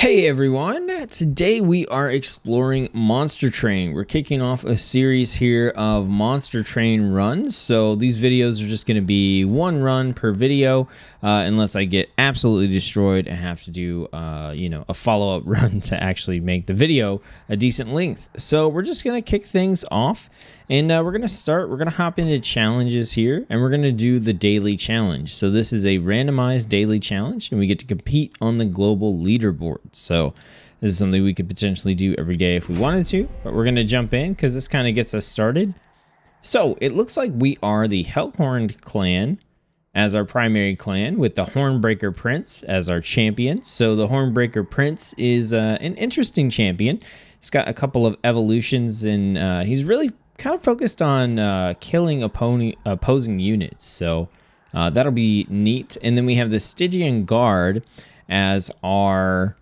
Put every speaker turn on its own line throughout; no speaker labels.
Hey everyone, today we are exploring Monster Train. We're kicking off a series here of Monster Train runs. So these videos are just going to be one run per video, unless I get absolutely destroyed and have to do, a follow-up run to actually make the video a decent length. So we're just going to kick things off. And we're going to hop into challenges here, and we're going to do the daily challenge. So this is a randomized daily challenge, and we get to compete on the global leaderboard. So this is something we could potentially do every day if we wanted to, but we're going to jump in because this kind of gets us started. So it looks like we are the Hellhorned clan as our primary clan, with the Hornbreaker Prince as our champion. So the Hornbreaker Prince is an interesting champion. He's got a couple of evolutions, and he's really kind of focused on killing opposing units, so that'll be neat. And then we have the Stygian Guard as our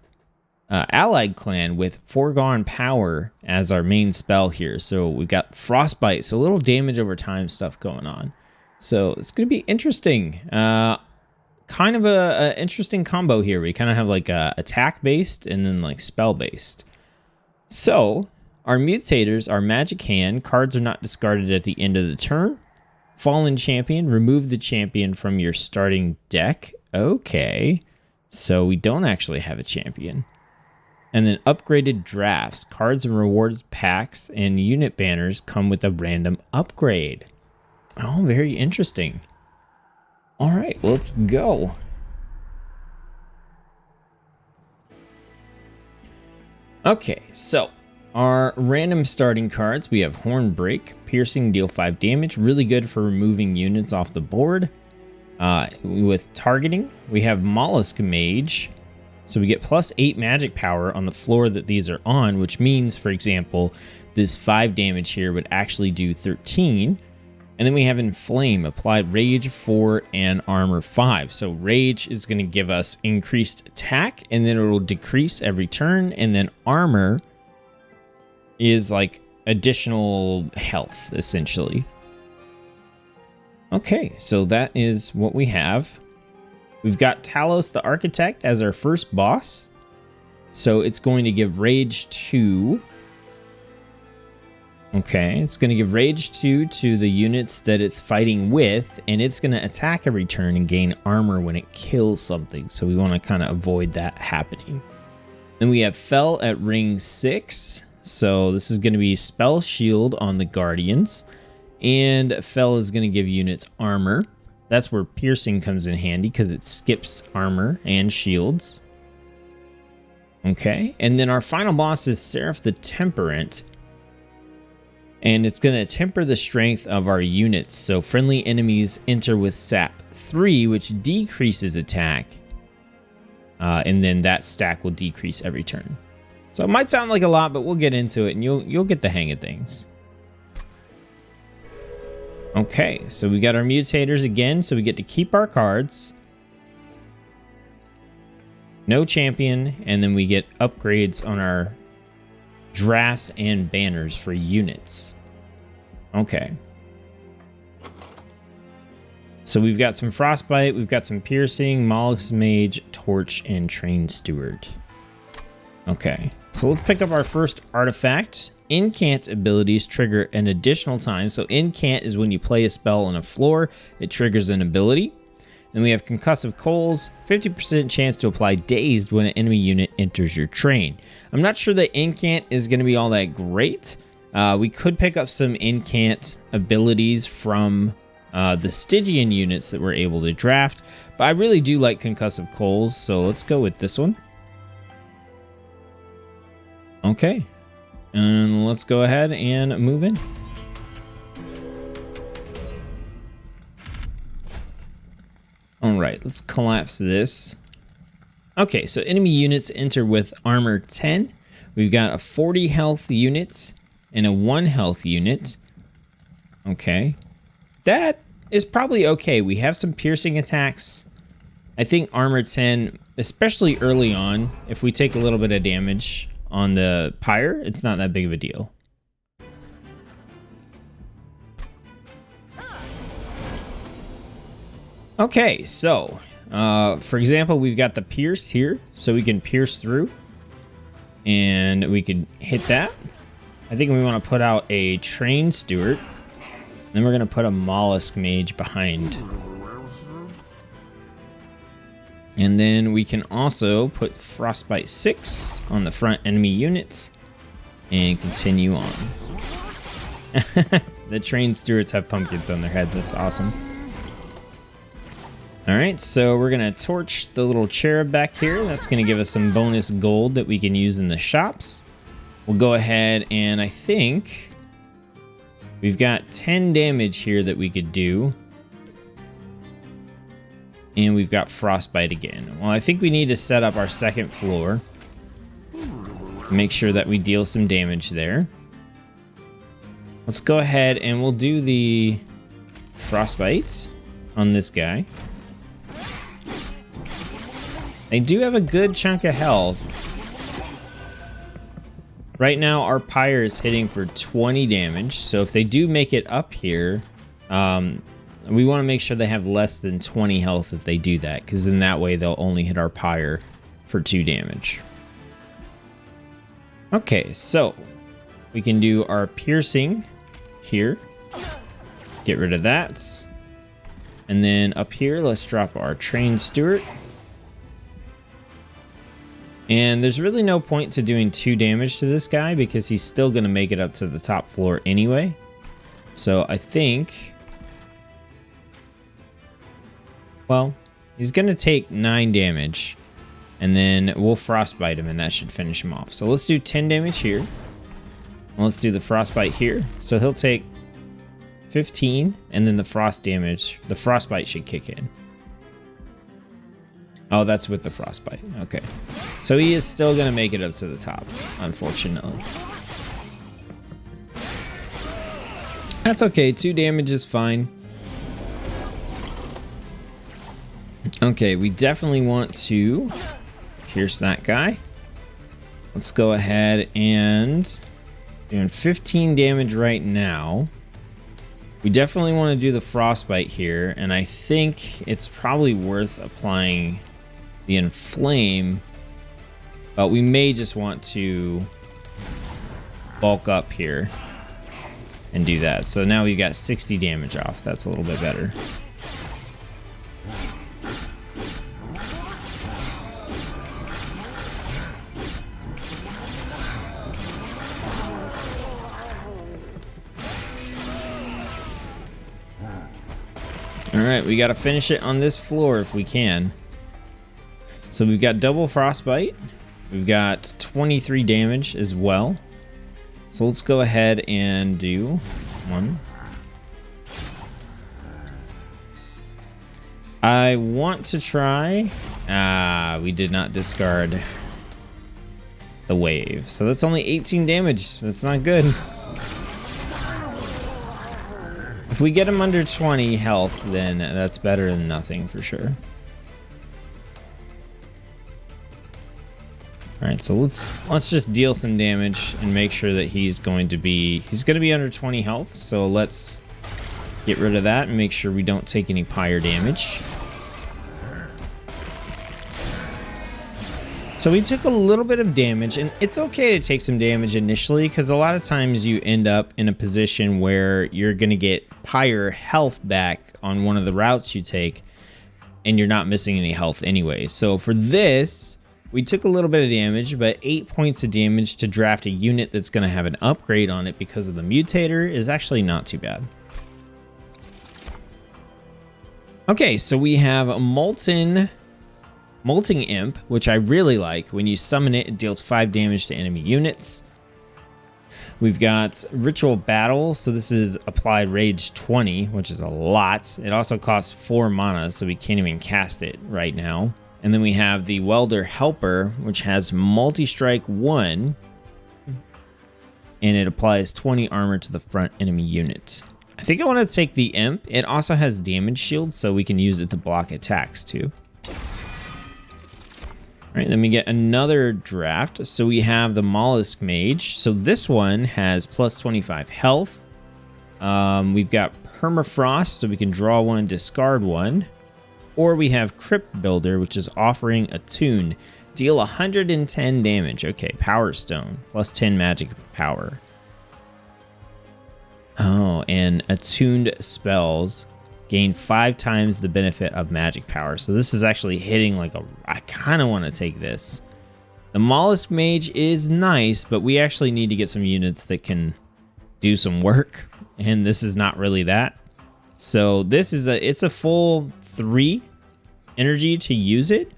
allied clan, with Foregone Power as our main spell here. So we've got Frostbite, so a little damage over time stuff going on. So it's going to be interesting. Kind of a interesting combo here. We kind of have like attack based and then like spell based. So our Mutators are Magic Hand. Cards are not discarded at the end of the turn. Fallen Champion. Remove the champion from your starting deck. Okay. So we don't actually have a champion. And then upgraded drafts. Cards and rewards packs and unit banners come with a random upgrade. Oh, very interesting. All right, let's go. Okay, so our random starting cards, we have Hornbreak, piercing, deal 5 damage, really good for removing units off the board. With targeting, we have Mollusk Mage, so we get +8 magic power on the floor that these are on, which means, for example, this 5 damage here would actually do 13. And then we have Inflame, applied Rage 4 and Armor 5. So Rage is going to give us increased attack, and then it will decrease every turn, and then Armor is like additional health, essentially. Okay, so that is what we have. We've got Talos the Architect as our first boss. So it's going to give Rage 2. Okay, it's going to give Rage 2 to the units that it's fighting with, and it's going to attack every turn and gain armor when it kills something. So we want to kind of avoid that happening. Then we have Fell at ring 6. So this is going to be Spell Shield on the Guardians, and Fell is going to give units armor. That's where Piercing comes in handy because it skips armor and shields. Okay, and then our final boss is Seraph the Temperate, and it's going to temper the strength of our units. So friendly enemies enter with Sap 3, which decreases attack, and then that stack will decrease every turn. So it might sound like a lot, but we'll get into it and you'll get the hang of things. Okay, so we got our Mutators again, so we get to keep our cards. No champion, and then we get upgrades on our drafts and banners for units. Okay. So we've got some Frostbite, we've got some Piercing, Mollusk Mage, Torch, and Train Steward. Okay, so let's pick up our first artifact. Incant abilities trigger an additional time. So Incant is when you play a spell on a floor, it triggers an ability. Then we have Concussive Coals, 50% chance to apply Dazed when an enemy unit enters your train. I'm not sure that Incant is going to be all that great. We could pick up some Incant abilities from the Stygian units that we're able to draft, but I really do like Concussive Coals, so let's go with this one. Okay, and let's go ahead and move in. All right, let's collapse this. Okay, so enemy units enter with armor 10. We've got a 40 health unit and a 1 health unit. Okay, that is probably okay. We have some piercing attacks. I think armor 10, especially early on, if we take a little bit of damage on the pyre, it's not that big of a deal. Okay, so for example, we've got the pierce here, so we can pierce through. And we could hit that. I think we want to put out a Train Steward. Then we're going to put a Mollusk Mage behind. And then we can also put Frostbite 6 on the front enemy units. And continue on. The Train Stewards have pumpkins on their head. That's awesome. Alright, so we're going to torch the little cherub back here. That's going to give us some bonus gold that we can use in the shops. We'll go ahead and I think we've got 10 damage here that we could do. And we've got Frostbite again. Well, I think we need to set up our second floor. Make sure that we deal some damage there. Let's go ahead and we'll do the Frostbites on this guy. They do have a good chunk of health. Right now, our Pyre is hitting for 20 damage. So if they do make it up here, we want to make sure they have less than 20 health if they do that. Because in that way, they'll only hit our Pyre for 2 damage. Okay, so we can do our piercing here. Get rid of that. And then up here, let's drop our Train Steward. And there's really no point to doing 2 damage to this guy because he's still going to make it up to the top floor anyway. So I think, well, he's going to take 9 damage. And then we'll Frostbite him and that should finish him off. So let's do 10 damage here. And let's do the Frostbite here. So he'll take 15 and then the frost damage, the Frostbite should kick in. Oh, that's with the Frostbite. Okay. So he is still going to make it up to the top, unfortunately. That's okay. 2 damage is fine. Okay, we definitely want to pierce that guy. Let's go ahead and doing 15 damage right now. We definitely want to do the Frostbite here, and I think it's probably worth applying the Inflame, but we may just want to bulk up here and do that. So now we've got 60 damage off. That's a little bit better. Alright, we got to finish it on this floor if we can. So we've got double Frostbite. We've got 23 damage as well. So let's go ahead and do 1. I want to try... we did not discard the wave. So that's only 18 damage. That's not good. If we get him under 20 health, then that's better than nothing for sure. Alright, so let's just deal some damage and make sure that he's going to be under 20 health. So let's get rid of that and make sure we don't take any pyre damage. So we took a little bit of damage, and it's okay to take some damage initially because a lot of times you end up in a position where you're going to get pyre health back on one of the routes you take and you're not missing any health anyway. So for this, we took a little bit of damage, but 8 points of damage to draft a unit that's going to have an upgrade on it because of the Mutator is actually not too bad. Okay, so we have a Molting Imp, which I really like. When you summon it, it deals 5 damage to enemy units. We've got Ritual Battle, so this is applied rage 20, which is a lot. It also costs 4 mana, so we can't even cast it right now. And then we have the Welder Helper, which has multi-strike 1, and it applies 20 armor to the front enemy unit. I think I want to take the Imp. It also has damage shield, so we can use it to block attacks too. All right, then we get another draft. So we have the Mollusk Mage. So this one has plus 25 health. We've got Permafrost, so we can draw 1, discard 1. Or we have Crypt Builder, which is offering a tune. Deal 110 damage. Okay, Power Stone. Plus 10 magic power. Oh, and attuned spells gain 5 times the benefit of magic power. So this is actually hitting like a... I kind of want to take this. The Mollusk Mage is nice, but we actually need to get some units that can do some work. And this is not really that. So this is it's a full 3 energy to use it.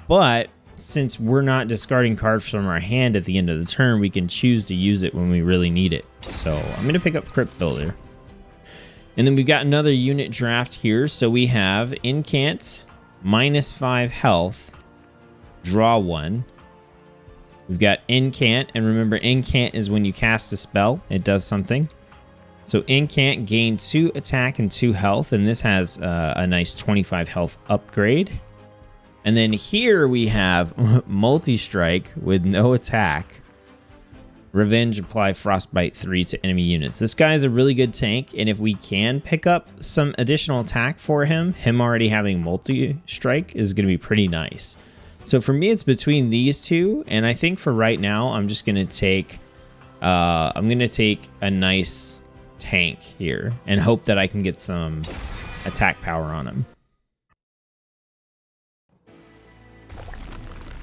But since we're not discarding cards from our hand at the end of the turn, we can choose to use it when we really need it. So I'm going to pick up Crypt Builder. And then we've got another unit draft here. So we have Incant, -5 health, draw 1. We've got Incant, and remember Incant is when you cast a spell, it does something. So Incant gain 2 attack and 2 health, and this has a nice 25 health upgrade. And then here we have Multi-Strike with no attack. Revenge, apply Frostbite 3 to enemy units. This guy is a really good tank, and if we can pick up some additional attack for him already having Multi-Strike is going to be pretty nice. So for me, it's between these two, and I think for right now, I'm just going to take a nice tank here and hope that I can get some attack power on him.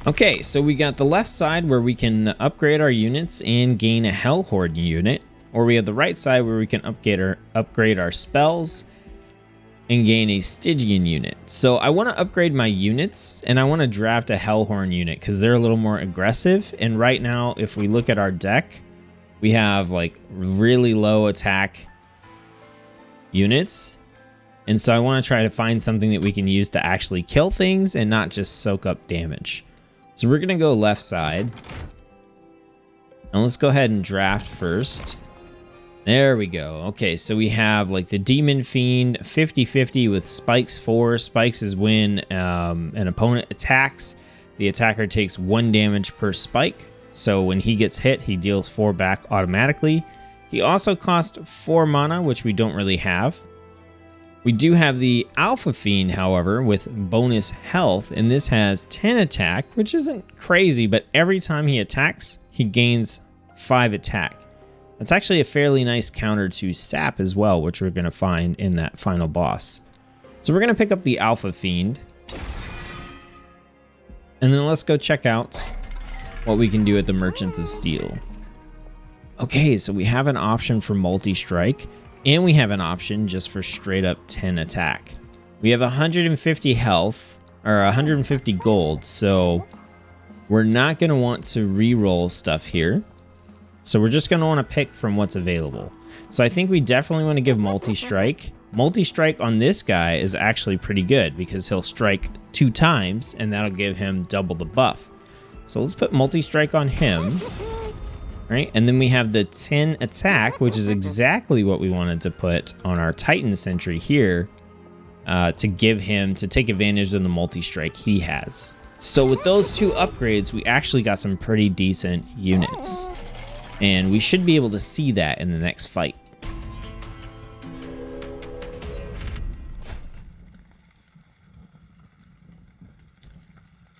Okay, so we got the left side where we can upgrade our units and gain a Hellhorned unit, or we have the right side where we can upgrade our spells and gain a Stygian unit. So I want to upgrade my units, and I want to draft a Hellhorned unit because they're a little more aggressive. And right now, if we look at our deck, we have like really low attack units. And so I want to try to find something that we can use to actually kill things and not just soak up damage. So we're going to go left side. And let's go ahead and draft first. There we go. Okay, so we have like the Demon Fiend 50-50 with Spikes 4. Spikes is when an opponent attacks. The attacker takes 1 damage per spike. So when he gets hit, he deals 4 back automatically. He also costs 4 mana, which we don't really have. We do have the Alpha Fiend, however, with bonus health, and this has 10 attack, which isn't crazy, but every time he attacks, he gains 5 attack. That's actually a fairly nice counter to Sap as well, which we're going to find in that final boss. So we're going to pick up the Alpha Fiend. And then let's go check out what we can do at the Merchants of Steel. Okay, so we have an option for Multi-Strike, and we have an option just for straight up 10 attack. We have 150 health, or 150 gold, so we're not going to want to re-roll stuff here. So we're just going to want to pick from what's available. So I think we definitely want to give Multi-Strike. Multi-Strike on this guy is actually pretty good because he'll strike 2 times and that'll give him double the buff. So let's put Multi-Strike on him. Right? And then we have the 10 attack, which is exactly what we wanted to put on our Titan Sentry here to give him, to take advantage of the Multi-Strike he has. So with those 2 upgrades, we actually got some pretty decent units. And we should be able to see that in the next fight.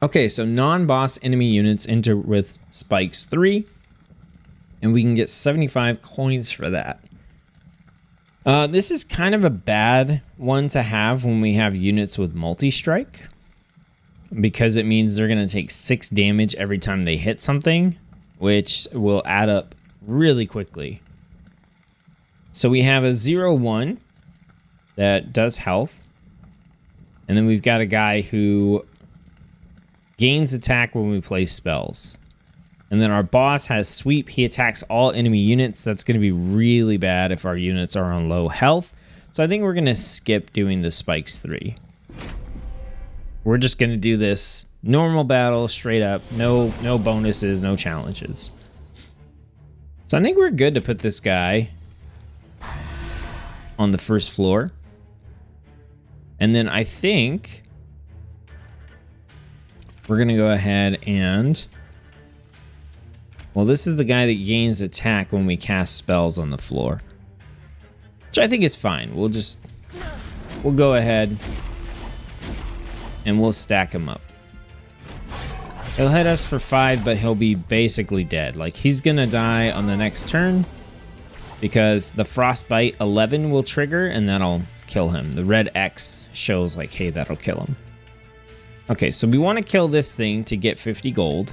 Okay, so non-boss enemy units enter with Spikes 3. And we can get 75 coins for that. This is kind of a bad one to have when we have units with Multi-Strike. Because it means they're going to take 6 damage every time they hit something, which will add up really quickly. So we have a 0-1 that does health. And then we've got a guy who gains attack when we play spells. And then our boss has Sweep. He attacks all enemy units. That's going to be really bad if our units are on low health. So I think we're going to skip doing the Spikes 3. We're just going to do this normal battle, straight up. No bonuses, no challenges. So I think we're good to put this guy on the first floor. And then I think we're going to go ahead and... Well, this is the guy that gains attack when we cast spells on the floor. Which I think is fine. We'll go ahead and we'll stack him up. He'll hit us for 5, but he'll be basically dead. Like, he's gonna die on the next turn because the Frostbite 11 will trigger and that'll kill him. The red X shows like, hey, that'll kill him. Okay, so we want to kill this thing to get 50 gold.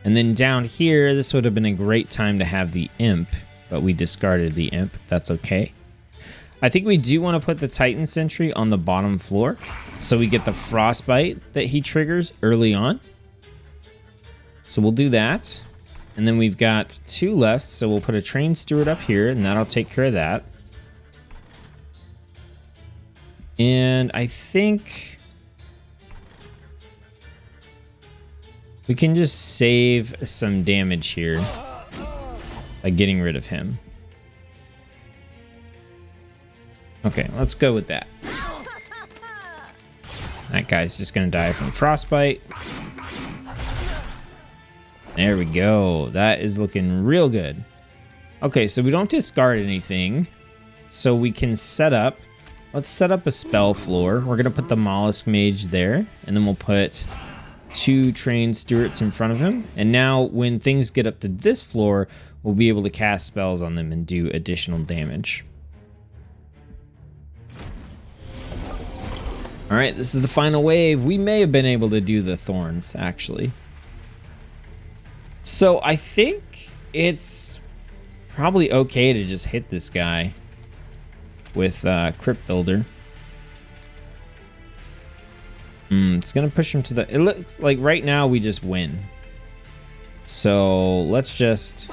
And then down here, this would have been a great time to have the Imp, but we discarded the Imp. That's okay. I think we do want to put the Titan Sentry on the bottom floor so we get the Frostbite that he triggers early on. So we'll do that. And then we've got 2 left, so we'll put a Train Steward up here, and that'll take care of that. And I think we can just save some damage here by getting rid of him. Okay, let's go with that. That guy's just gonna die from Frostbite. There we go. That is looking real good. Okay, so we don't discard anything. So we can set up. Let's set up a spell floor. We're gonna put the Mollusk Mage there, and then we'll put 2 Trained Stewards in front of him. And now when things get up to this floor, we'll be able to cast spells on them and do additional damage. All right, this is the final wave. We may have been able to do the Thorns, actually. So I think it's probably okay to just hit this guy with Crypt Builder. It's going to push him to the... It looks like right now we just win. So let's just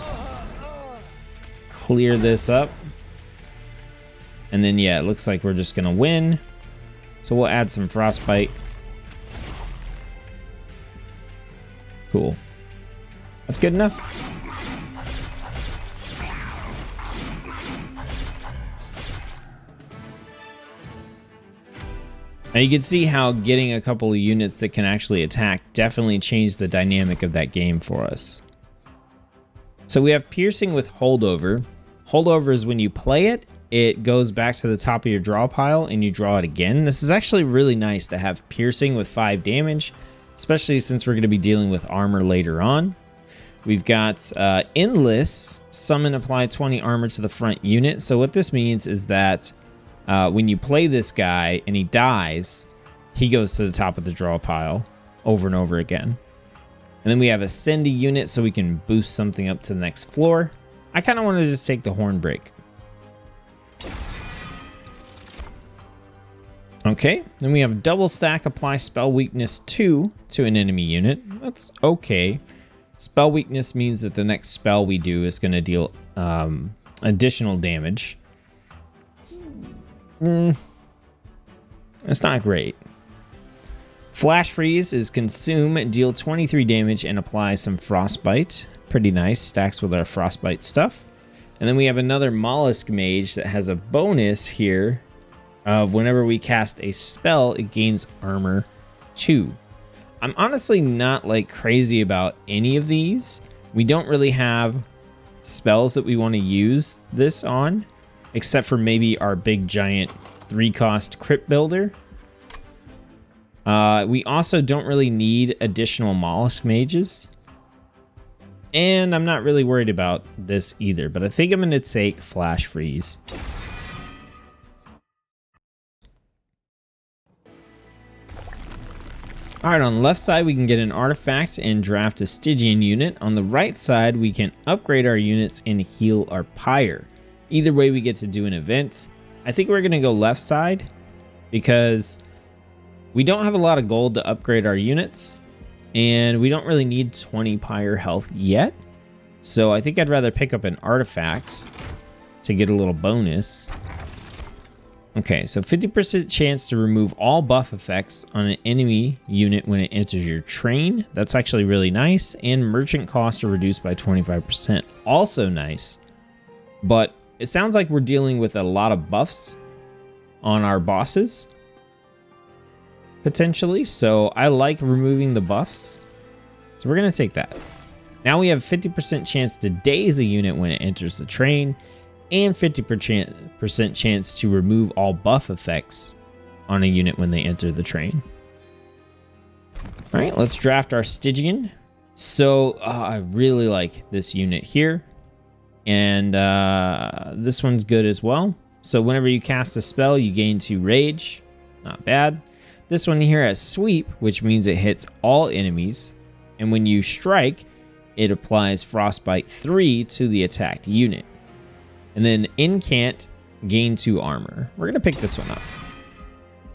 clear this up. And then, yeah, it looks like we're just going to win. So we'll add some Frostbite. Cool. That's good enough. Now you can see how getting a couple of units that can actually attack definitely changed the dynamic of that game for us. So we have Piercing with Holdover. Holdover is when you play it, it goes back to the top of your draw pile and you draw it again. This is actually really nice to have Piercing with 5 damage, especially since we're going to be dealing with armor later on. We've got Endless, summon, apply 20 armor to the front unit. So what this means is that when you play this guy and he dies, he goes to the top of the draw pile over and over again. And then we have Ascend a unit so we can boost something up to the next floor. I kind of want to just take the Horn Break. Okay, then we have Double Stack, apply Spell Weakness 2 to an enemy unit. That's okay. Spell Weakness means that the next spell we do is going to deal additional damage. It's not great. Flash Freeze is Consume, deal 23 damage, and apply some Frostbite. Pretty nice, stacks with our Frostbite stuff. And then we have another Mollusk Mage that has a bonus here of whenever we cast a spell, it gains armor 2. I'm honestly not like crazy about any of these. We don't really have spells that we want to use this on, except for maybe our big giant 3-cost Crypt Builder. We also don't really need additional Mollusk Mages. And I'm not really worried about this either, but I think I'm going to take Flash Freeze. Alright, on the left side we can get an artifact and draft a Stygian unit. On the right side we can upgrade our units and heal our pyre. Either way we get to do an event. I think we're going to go left side because we don't have a lot of gold to upgrade our units. And we don't really need 20 pyre health yet. So I think I'd rather pick up an artifact to get a little bonus. Okay, so 50% chance to remove all buff effects on an enemy unit when it enters your train. That's actually really nice. And merchant costs are reduced by 25%. Also nice. But it sounds like we're dealing with a lot of buffs on our bosses, potentially. So I like removing the buffs. So we're going to take that. Now we have 50% chance to daze a unit when it enters the train, and 50% chance to remove all buff effects on a unit when they enter the train. All right, let's draft our Stygian. So I really like this unit here. And this one's good as well. So whenever you cast a spell, you gain 2 rage. Not bad. This one here has sweep, which means it hits all enemies. And when you strike, it applies frostbite 3 to the attacked unit. And then incant, gain 2 armor. We're going to pick this one up.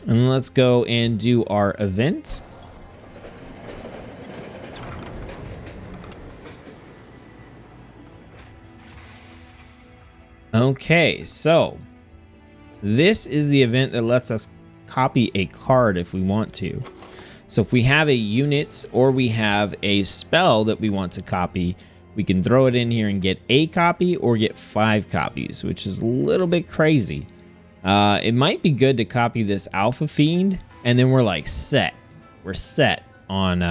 And let's go and do our event. Okay, so this is the event that lets us copy a card if we want to. So if we have a unit or we have a spell that we want to copy, we can throw it in here and get a copy or get 5 copies, which is a little bit crazy. It might be good to copy this Alpha Fiend, and then we're like set. We're set on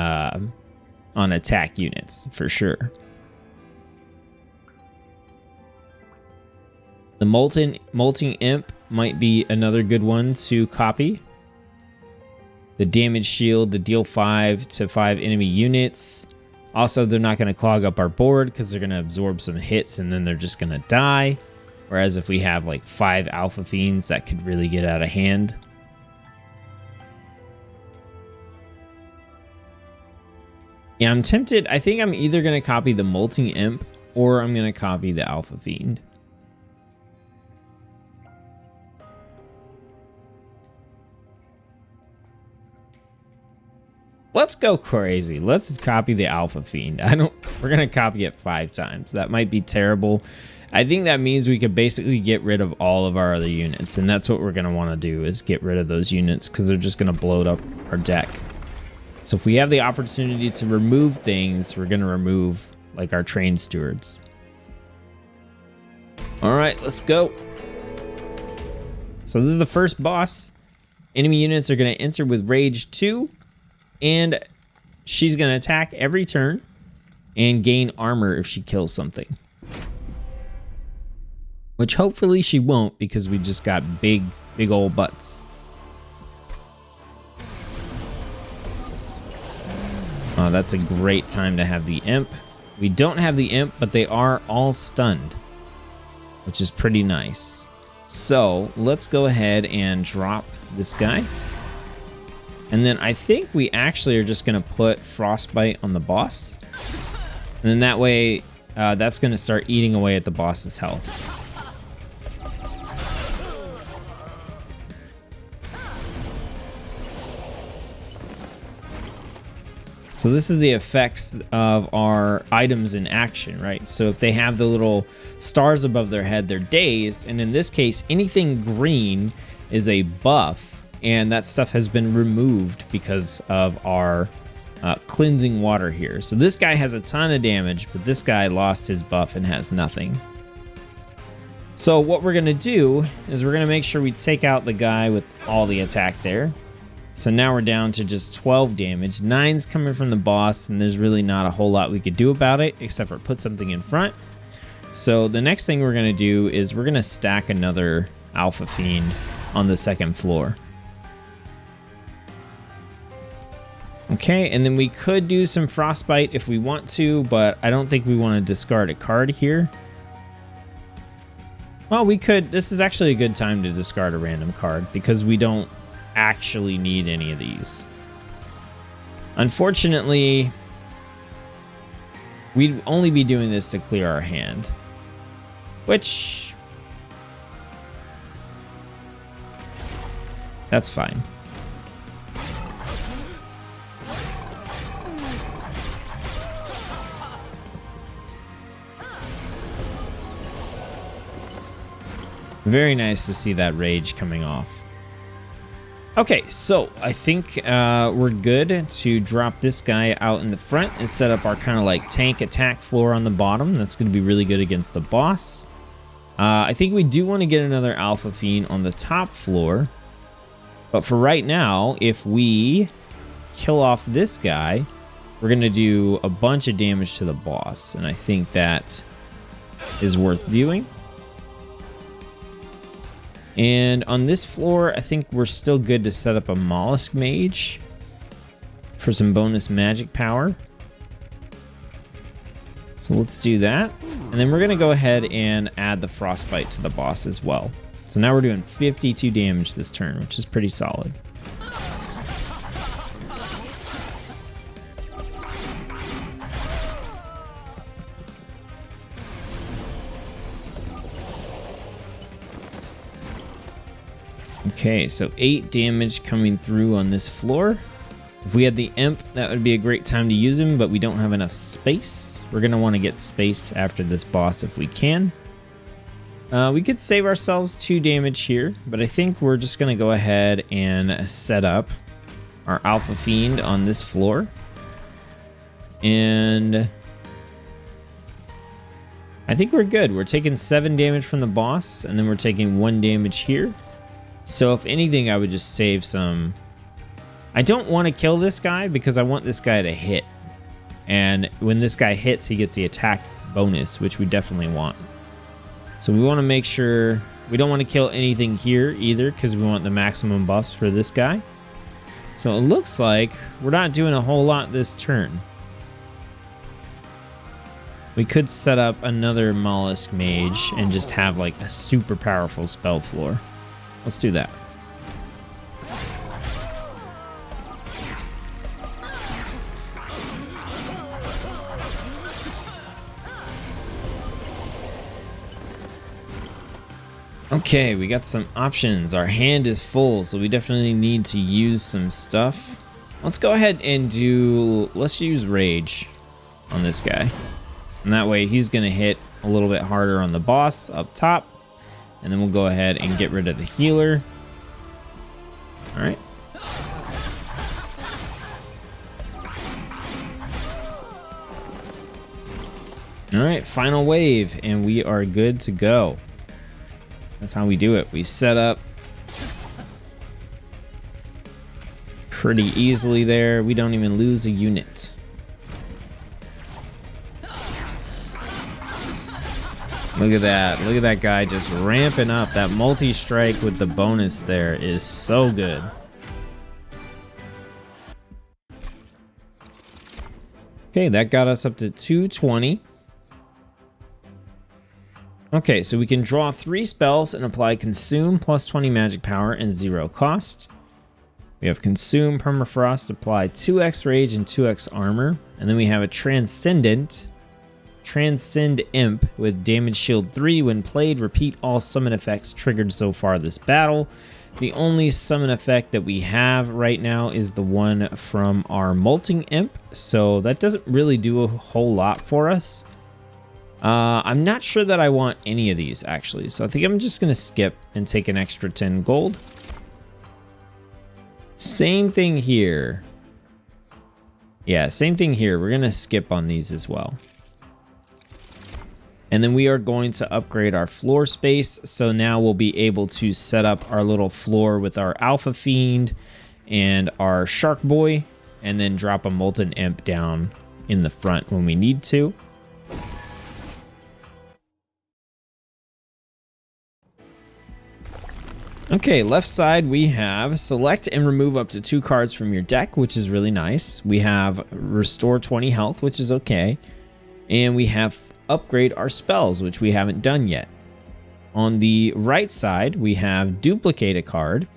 attack units for sure. The Molting Imp might be another good one to copy. The damage shield, the deal 5 to 5 enemy units. Also, they're not going to clog up our board because they're going to absorb some hits and then they're just going to die. Whereas if we have like 5 Alpha Fiends, that could really get out of hand. Yeah, I'm tempted. I think I'm either going to copy the Molting Imp or I'm going to copy the Alpha Fiend. Let's go crazy. Let's copy the Alpha Fiend. We're going to copy it 5 times. That might be terrible. I think that means we could basically get rid of all of our other units. And that's what we're going to want to do is get rid of those units because they're just going to bloat up our deck. So if we have the opportunity to remove things, we're going to remove like our train stewards. All right, let's go. So this is the first boss. Enemy units are going to enter with Rage 2. And she's going to attack every turn and gain armor if she kills something. Which hopefully she won't because we just got big old butts. Oh, that's a great time to have the imp. We don't have the imp, but they are all stunned, which is pretty nice. So let's go ahead and drop this guy. And then I think we actually are just going to put Frostbite on the boss. And then that way, that's going to start eating away at the boss's health. So this is the effects of our items in action, right? So if they have the little stars above their head, they're dazed. And in this case, anything green is a buff. And that stuff has been removed because of our cleansing water here. So this guy has a ton of damage, but this guy lost his buff and has nothing. So what we're going to do is we're going to make sure we take out the guy with all the attack there. So now we're down to just 12 damage. 9's coming from the boss, and there's really not a whole lot we could do about it except for put something in front. So the next thing we're going to do is we're going to stack another Alpha Fiend on the second floor. Okay, and then we could do some Frostbite if we want to, but I don't think we want to discard a card here. Well, we could. This is actually a good time to discard a random card because we don't actually need any of these. Unfortunately, we'd only be doing this to clear our hand, which that's fine. Very nice to see that rage coming off. Okay, so I think we're good to drop this guy out in the front and set up our kind of like tank attack floor on the bottom. That's going to be really good against the boss. I think we do want to get another Alpha Fiend on the top floor. But for right now, if we kill off this guy, we're going to do a bunch of damage to the boss. And I think that is worth viewing. And on this floor, I think we're still good to set up a Mollusk Mage for some bonus magic power. So let's do that. And then we're going to go ahead and add the frostbite to the boss as well. So now we're doing 52 damage this turn, which is pretty solid. Okay, so 8 damage coming through on this floor. If we had the imp, that would be a great time to use him, but we don't have enough space. We're going to want to get space after this boss if we can. We could save ourselves 2 damage here, but I think we're just going to go ahead and set up our Alpha Fiend on this floor. And I think we're good. We're taking 7 damage from the boss, and then we're taking 1 damage here. So if anything, I would just save some. I don't want to kill this guy because I want this guy to hit. And when this guy hits, he gets the attack bonus, which we definitely want. So we want to make sure we don't want to kill anything here either because we want the maximum buffs for this guy. So it looks like we're not doing a whole lot this turn. We could set up another Mollusk Mage and just have like a super powerful spell floor. Let's do that. Okay, we got some options. Our hand is full, so we definitely need to use some stuff. Let's go ahead and let's use Rage on this guy. And that way he's going to hit a little bit harder on the boss up top. And then we'll go ahead and get rid of the healer. All right. All right, final wave, and we are good to go. That's how we do it. We set up pretty easily there. We don't even lose a unit. Look at that. Look at that guy just ramping up. That multi-strike with the bonus there is so good. Okay, that got us up to 220. Okay, so we can draw 3 spells and apply Consume plus 20 magic power and 0 cost. We have Consume, Permafrost, apply 2x Rage and 2x Armor. And then we have a Transcend Imp with Damage Shield 3. When played, repeat all summon effects triggered so far this battle. The only summon effect that we have right now is the one from our Molting Imp, so that doesn't really do a whole lot for us. I'm not sure that I want any of these, actually, so I think I'm just going to skip and take an extra 10 gold. Same thing here. Yeah, same thing here. We're going to skip on these as well. And then we are going to upgrade our floor space. So now we'll be able to set up our little floor with our Alpha Fiend and our Shark Boy, and then drop a Molten Imp down in the front when we need to. Okay, left side we have select and remove up to 2 cards from your deck, which is really nice. We have restore 20 health, which is okay. And we have upgrade our spells, which we haven't done yet. On the right side, we have duplicate a card,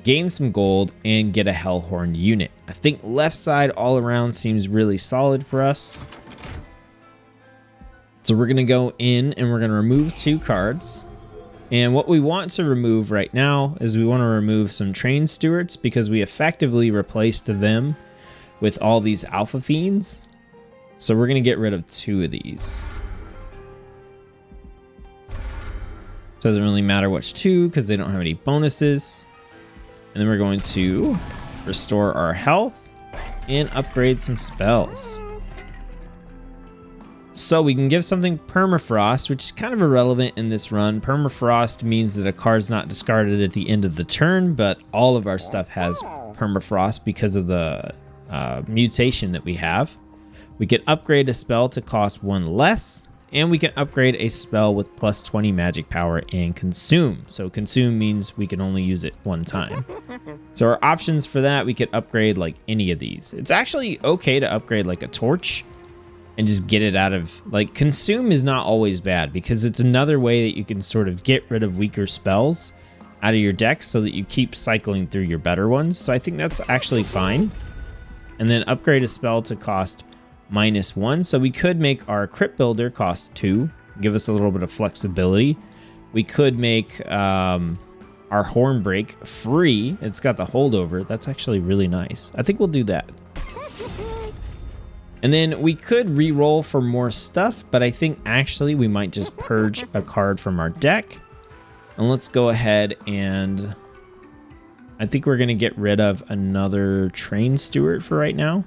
gain some gold, and get a Hellhorned unit. I think left side all around seems really solid for us. So we're going to go in and we're going to remove 2 cards. And what we want to remove right now is we want to remove some Train Stewards because we effectively replaced them with all these Alpha Fiends. So we're going to get rid of 2 of these. Doesn't really matter which 2 because they don't have any bonuses. And then we're going to restore our health and upgrade some spells. So we can give something Permafrost, which is kind of irrelevant in this run. Permafrost means that a card's not discarded at the end of the turn, but all of our stuff has Permafrost because of the mutation that we have. We can upgrade a spell to cost 1 less, And we can upgrade a spell with plus 20 magic power and consume. So consume means we can only use it one time. So our options for that, we could upgrade like any of these. It's actually okay to upgrade like a torch and just get it out of, like, consume is not always bad because it's another way that you can sort of get rid of weaker spells out of your deck so that you keep cycling through your better ones. So I think that's actually fine. And then upgrade a spell to cost -1. So we could make our Crypt Builder cost 2, give us a little bit of flexibility. We could make our Hornbreak free. It's got the holdover. That's actually really nice. I think we'll do that. And then we could re-roll for more stuff, but I think actually we might just purge a card from our deck. And let's go ahead and I think we're going to get rid of another Train Steward for right now.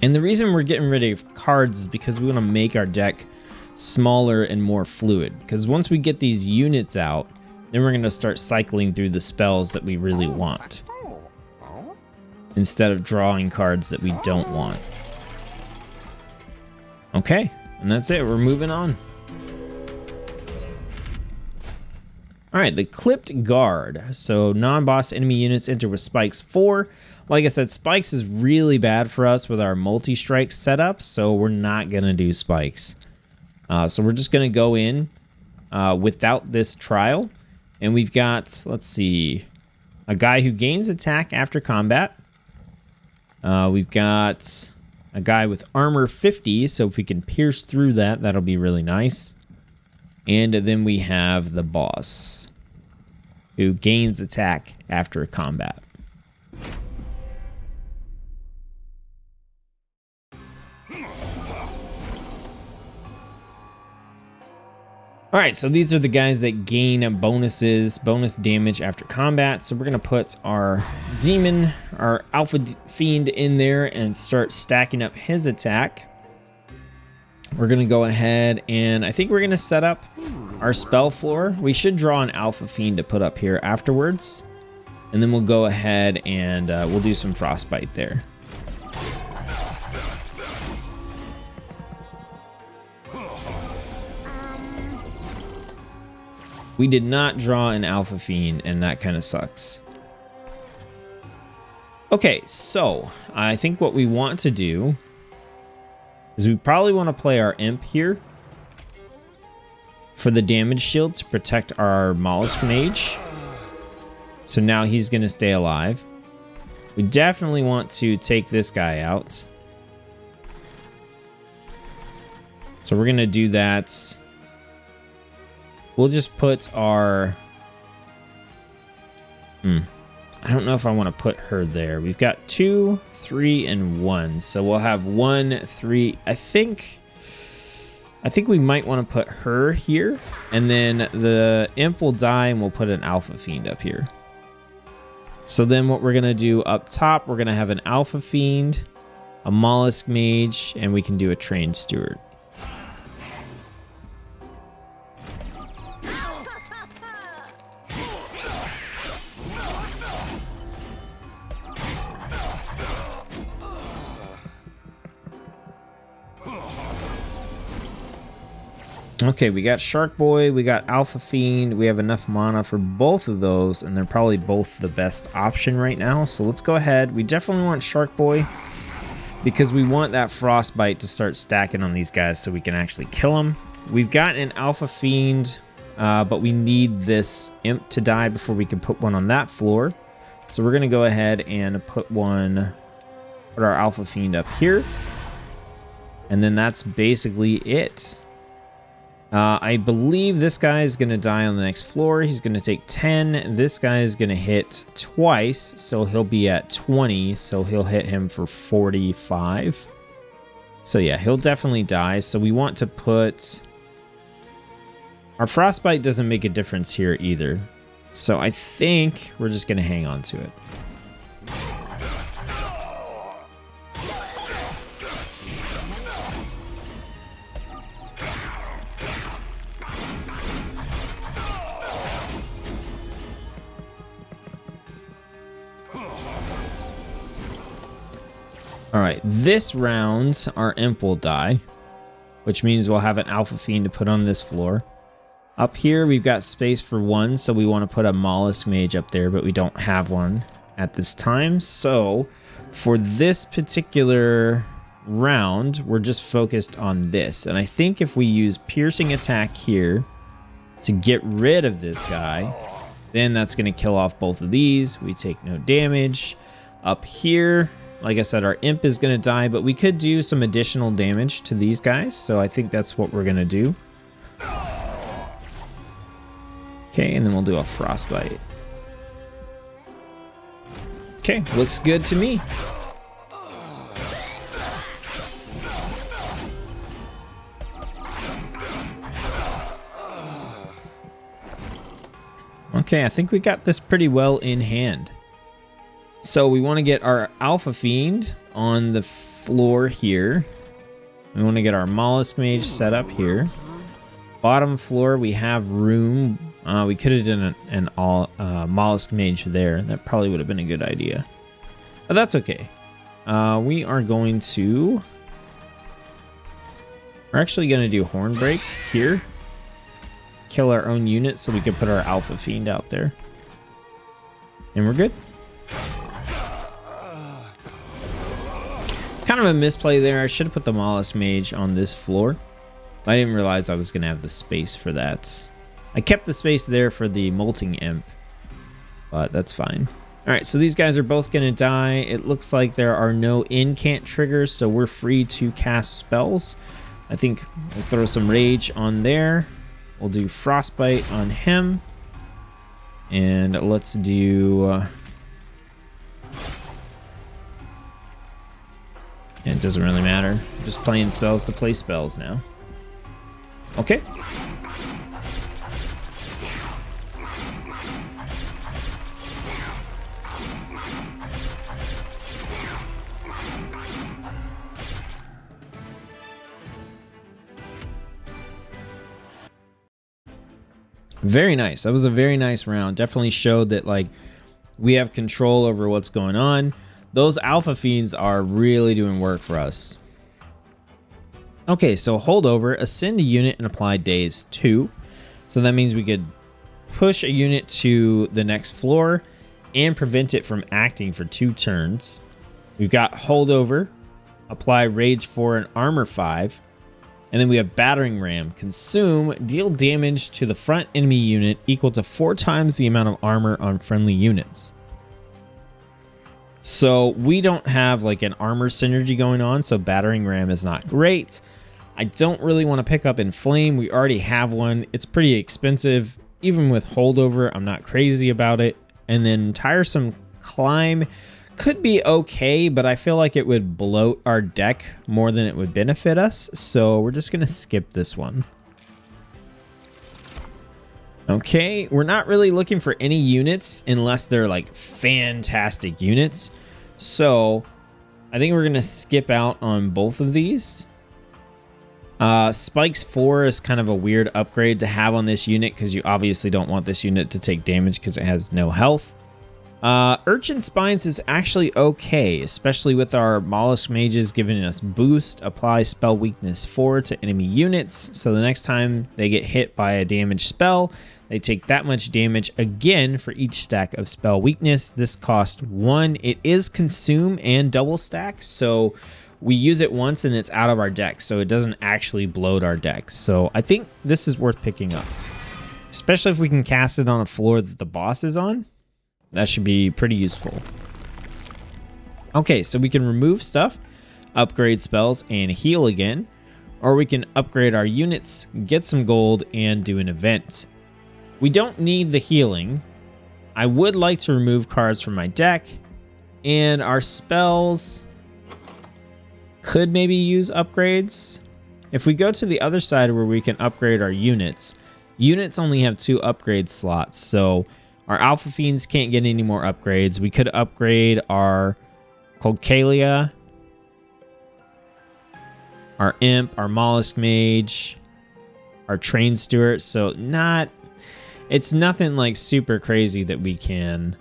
And the reason we're getting rid of cards is because we want to make our deck smaller and more fluid. Because once we get these units out, then we're going to start cycling through the spells that we really want, instead of drawing cards that we don't want. Okay, and that's it. We're moving on. All right, the Clipped Guard. So non-boss enemy units enter with spikes 4. Like I said, spikes is really bad for us with our multi-strike setup, so we're not going to do spikes. So we're just going to go in without this trial. And we've got, let's see, a guy who gains attack after combat. We've got a guy with armor 50, so if we can pierce through that, that'll be really nice. And then we have the boss, who gains attack after combat. All right, so these are the guys that gain bonus damage after combat. So we're going to put our demon, our alpha fiend in there and start stacking up his attack. We're going to go ahead and I think we're going to set up our spell floor. We should draw an alpha fiend to put up here afterwards. And then we'll go ahead and we'll do some frostbite there. We did not draw an alpha fiend, and that kind of sucks. Okay, so I think what we want to do is we probably want to play our imp here for the damage shield to protect our mollusk mage. So now he's going to stay alive. We definitely want to take this guy out. So we're going to do that. We'll just put our... I don't know if I want to put her there. We've got 2, 3, and 1. So we'll have 1, 3. I think we might want to put her here. And then the imp will die and we'll put an alpha fiend up here. So then what we're going to do up top, we're going to have an alpha fiend, a mollusk mage, and we can do a trained steward. Okay, we got Shark Boy, we got Alpha Fiend, we have enough mana for both of those, and they're probably both the best option right now. So let's go ahead. We definitely want Shark Boy because we want that Frostbite to start stacking on these guys so we can actually kill them. We've got an Alpha Fiend, but we need this Imp to die before we can put one on that floor. So we're going to go ahead and put our Alpha Fiend up here. And then that's basically it. I believe this guy is going to die on the next floor. He's going to take 10. This guy is going to hit twice, so he'll be at 20. So he'll hit him for 45. So yeah, he'll definitely die. So we want to put... Our Frostbite doesn't make a difference here either. So I think we're just going to hang on to it. All right, this round, our imp will die. which means we'll have an Alpha Fiend to put on this floor. Up here, we've got space for one, so we want to put a Mollusk Mage up there, but we don't have one at this time. So for this particular round, we're just focused on this. And I think if we use Piercing Attack here to get rid of this guy, then that's going to kill off both of these. We take no damage. Up here, like I said, our Imp is going to die, but we could do some additional damage to these guys. So I think that's what we're going to do. Okay, and then we'll do a Frostbite. Okay, looks good to me. Okay, I think we got this pretty well in hand. So we want to get our Alpha Fiend on the floor here. We want to get our Mollusk Mage set up here. Bottom floor, we have room. We could have done an Mollusk Mage there. That probably would have been a good idea. But that's okay. We are going to... We're actually going to do Horn Break here. Kill our own unit so we can put our Alpha Fiend out there. And we're good. Kind of a misplay there. I should have put the Mollusk Mage on this floor. I didn't realize I was going to have the space for that. I kept the space there for the Molting Imp, but that's fine. All right, so these guys are both going to die. It looks like there are no incant triggers, so we're free to cast spells. I think we'll throw some Rage on there. We'll do Frostbite on him. And let's do... it doesn't really matter. I'm just playing spells to play spells now. Okay. Very nice. That was a very nice round. Definitely showed that like we have control over what's going on. Those Alpha Fiends are really doing work for us. Okay, so holdover, ascend a unit and apply daze 2. So that means we could push a unit to the next floor and prevent it from acting for 2 turns. We've got holdover, apply rage 4 and armor 5. And then we have battering ram, consume, deal damage to the front enemy unit equal to 4 times the amount of armor on friendly units. So we don't have like an armor synergy going on, so battering ram is not great. I don't really want to pick up Inflame. We already have one. It's pretty expensive. Even with holdover, I'm not crazy about it. And then Tiresome Climb could be okay, but I feel like it would bloat our deck more than it would benefit us. So we're just going to skip this one. Okay, we're not really looking for any units unless they're like fantastic units. So I think we're going to skip out on both of these. Spikes 4 is kind of a weird upgrade to have on this unit because you obviously don't want this unit to take damage because it has no health. Urchin Spines is actually okay, especially with our Mollusk Mages giving us boost. Apply spell weakness 4 to enemy units, so the next time they get hit by a damaged spell, they take that much damage again for each stack of spell weakness. This costs 1. It is consume and double stack, so we use it once and it's out of our deck, so it doesn't actually bloat our deck. So I think this is worth picking up, especially if we can cast it on a floor that the boss is on. That should be pretty useful. Okay, so we can remove stuff, upgrade spells, and heal again. Or we can upgrade our units, get some gold, and do an event. We don't need the healing. I would like to remove cards from my deck. And our spells could maybe use upgrades. If we go to the other side where we can upgrade our units, units only have 2 upgrade slots, so our Alpha Fiends can't get any more upgrades. We could upgrade our Colcalia, our Imp, our Mollusk Mage, our Train Steward. So it's nothing like super crazy that we can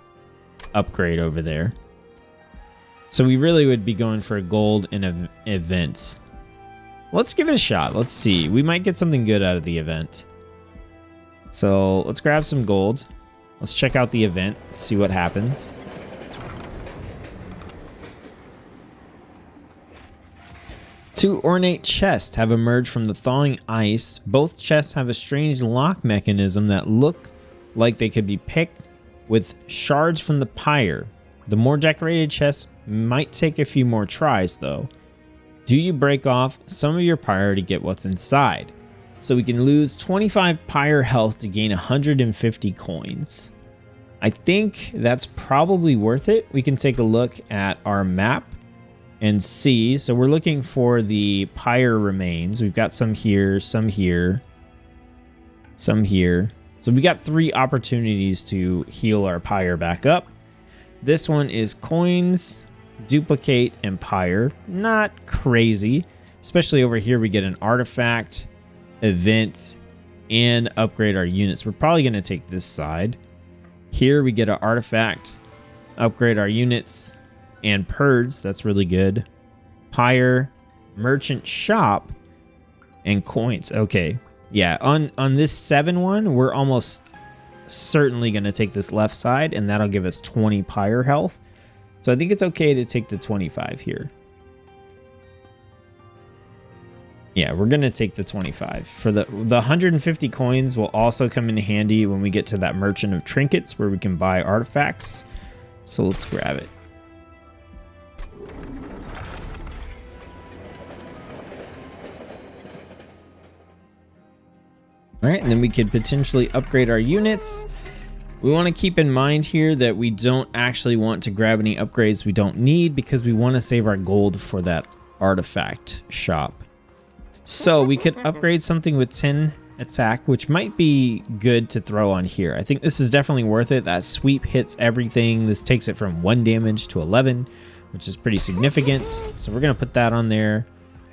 upgrade over there. So we really would be going for a gold and events. Let's give it a shot. Let's see. We might get something good out of the event. So let's grab some gold. Let's check out the event. Let's see what happens. Two ornate chests have emerged from the thawing ice. Both chests have a strange lock mechanism that look like they could be picked with shards from the pyre. The more decorated chests might take a few more tries though. Do you break off some of your pyre to get what's inside? So we can lose 25 pyre health to gain 150 coins. I think that's probably worth it. We can take a look at our map and see. So we're looking for the pyre remains. We've got some here, some here, some here. So we got 3 opportunities to heal our pyre back up. This one is coins, duplicate, and pyre. Not crazy. Especially over here we get an artifact, event, and upgrade our units. We're probably going to take this side. Here we get an artifact, upgrade our units, and purge. That's really good. Pyre, merchant shop, and coins. Okay. Yeah, on this 7 one, we're almost certainly going to take this left side, and that'll give us 20 pyre health. So I think it's okay to take the 25 here. Yeah, we're going to take the 25. For the 150 coins will also come in handy when we get to that merchant of trinkets where we can buy artifacts. So let's grab it. All right, and then we could potentially upgrade our units. We want to keep in mind here that we don't actually want to grab any upgrades we don't need because we want to save our gold for that artifact shop. So we could upgrade something with 10 attack, which might be good to throw on here. I think this is definitely worth it. That sweep hits everything. This takes it from 1 damage to 11, which is pretty significant. So we're going to put that on there.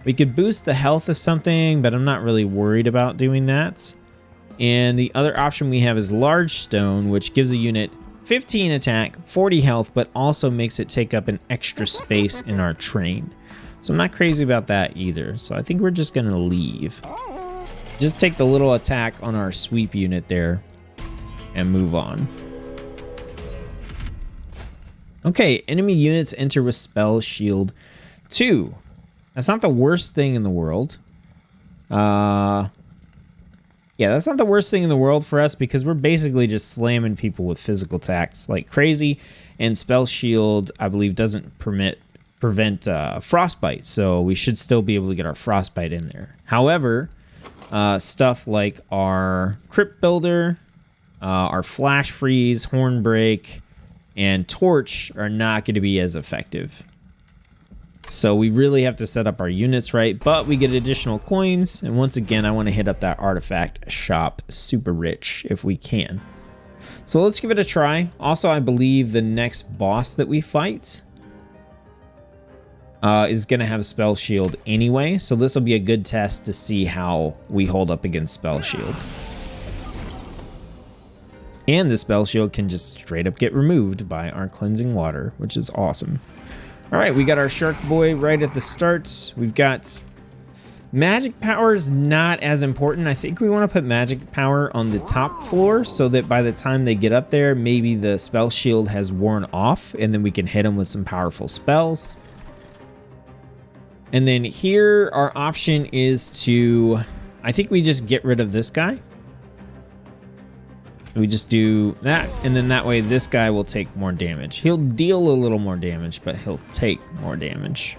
We could boost the health of something, but I'm not really worried about doing that. And the other option we have is Large Stone, which gives a unit 15 attack, 40 health, but also makes it take up an extra space in our train. So I'm not crazy about that either. So I think we're just going to leave. Just take the little attack on our sweep unit there and move on. Okay, enemy units enter with spell shield 2. That's not the worst thing in the world. Yeah, that's not the worst thing in the world for us because we're basically just slamming people with physical attacks like crazy. And spell shield, I believe, doesn't prevent frostbite, so we should still be able to get our frostbite in there. However, stuff like our crypt builder, our flash freeze, horn break, and torch are not going to be as effective. So we really have to set up our units right, but we get additional coins. And once again, I want to hit up that artifact shop super rich if we can. So let's give it a try. Also, I believe the next boss that we fight is going to have spell shield anyway. So this will be a good test to see how we hold up against spell shield. And the spell shield can just straight up get removed by our cleansing water, which is awesome. All right, we got our shark boy right at the start. We've got magic power is not as important. I think we want to put magic power on the top floor so that by the time they get up there, maybe the spell shield has worn off and then we can hit them with some powerful spells. And then here our option is to, I think we just get rid of this guy. We just do that, and then that way this guy will take more damage. He'll deal a little more damage, but he'll take more damage.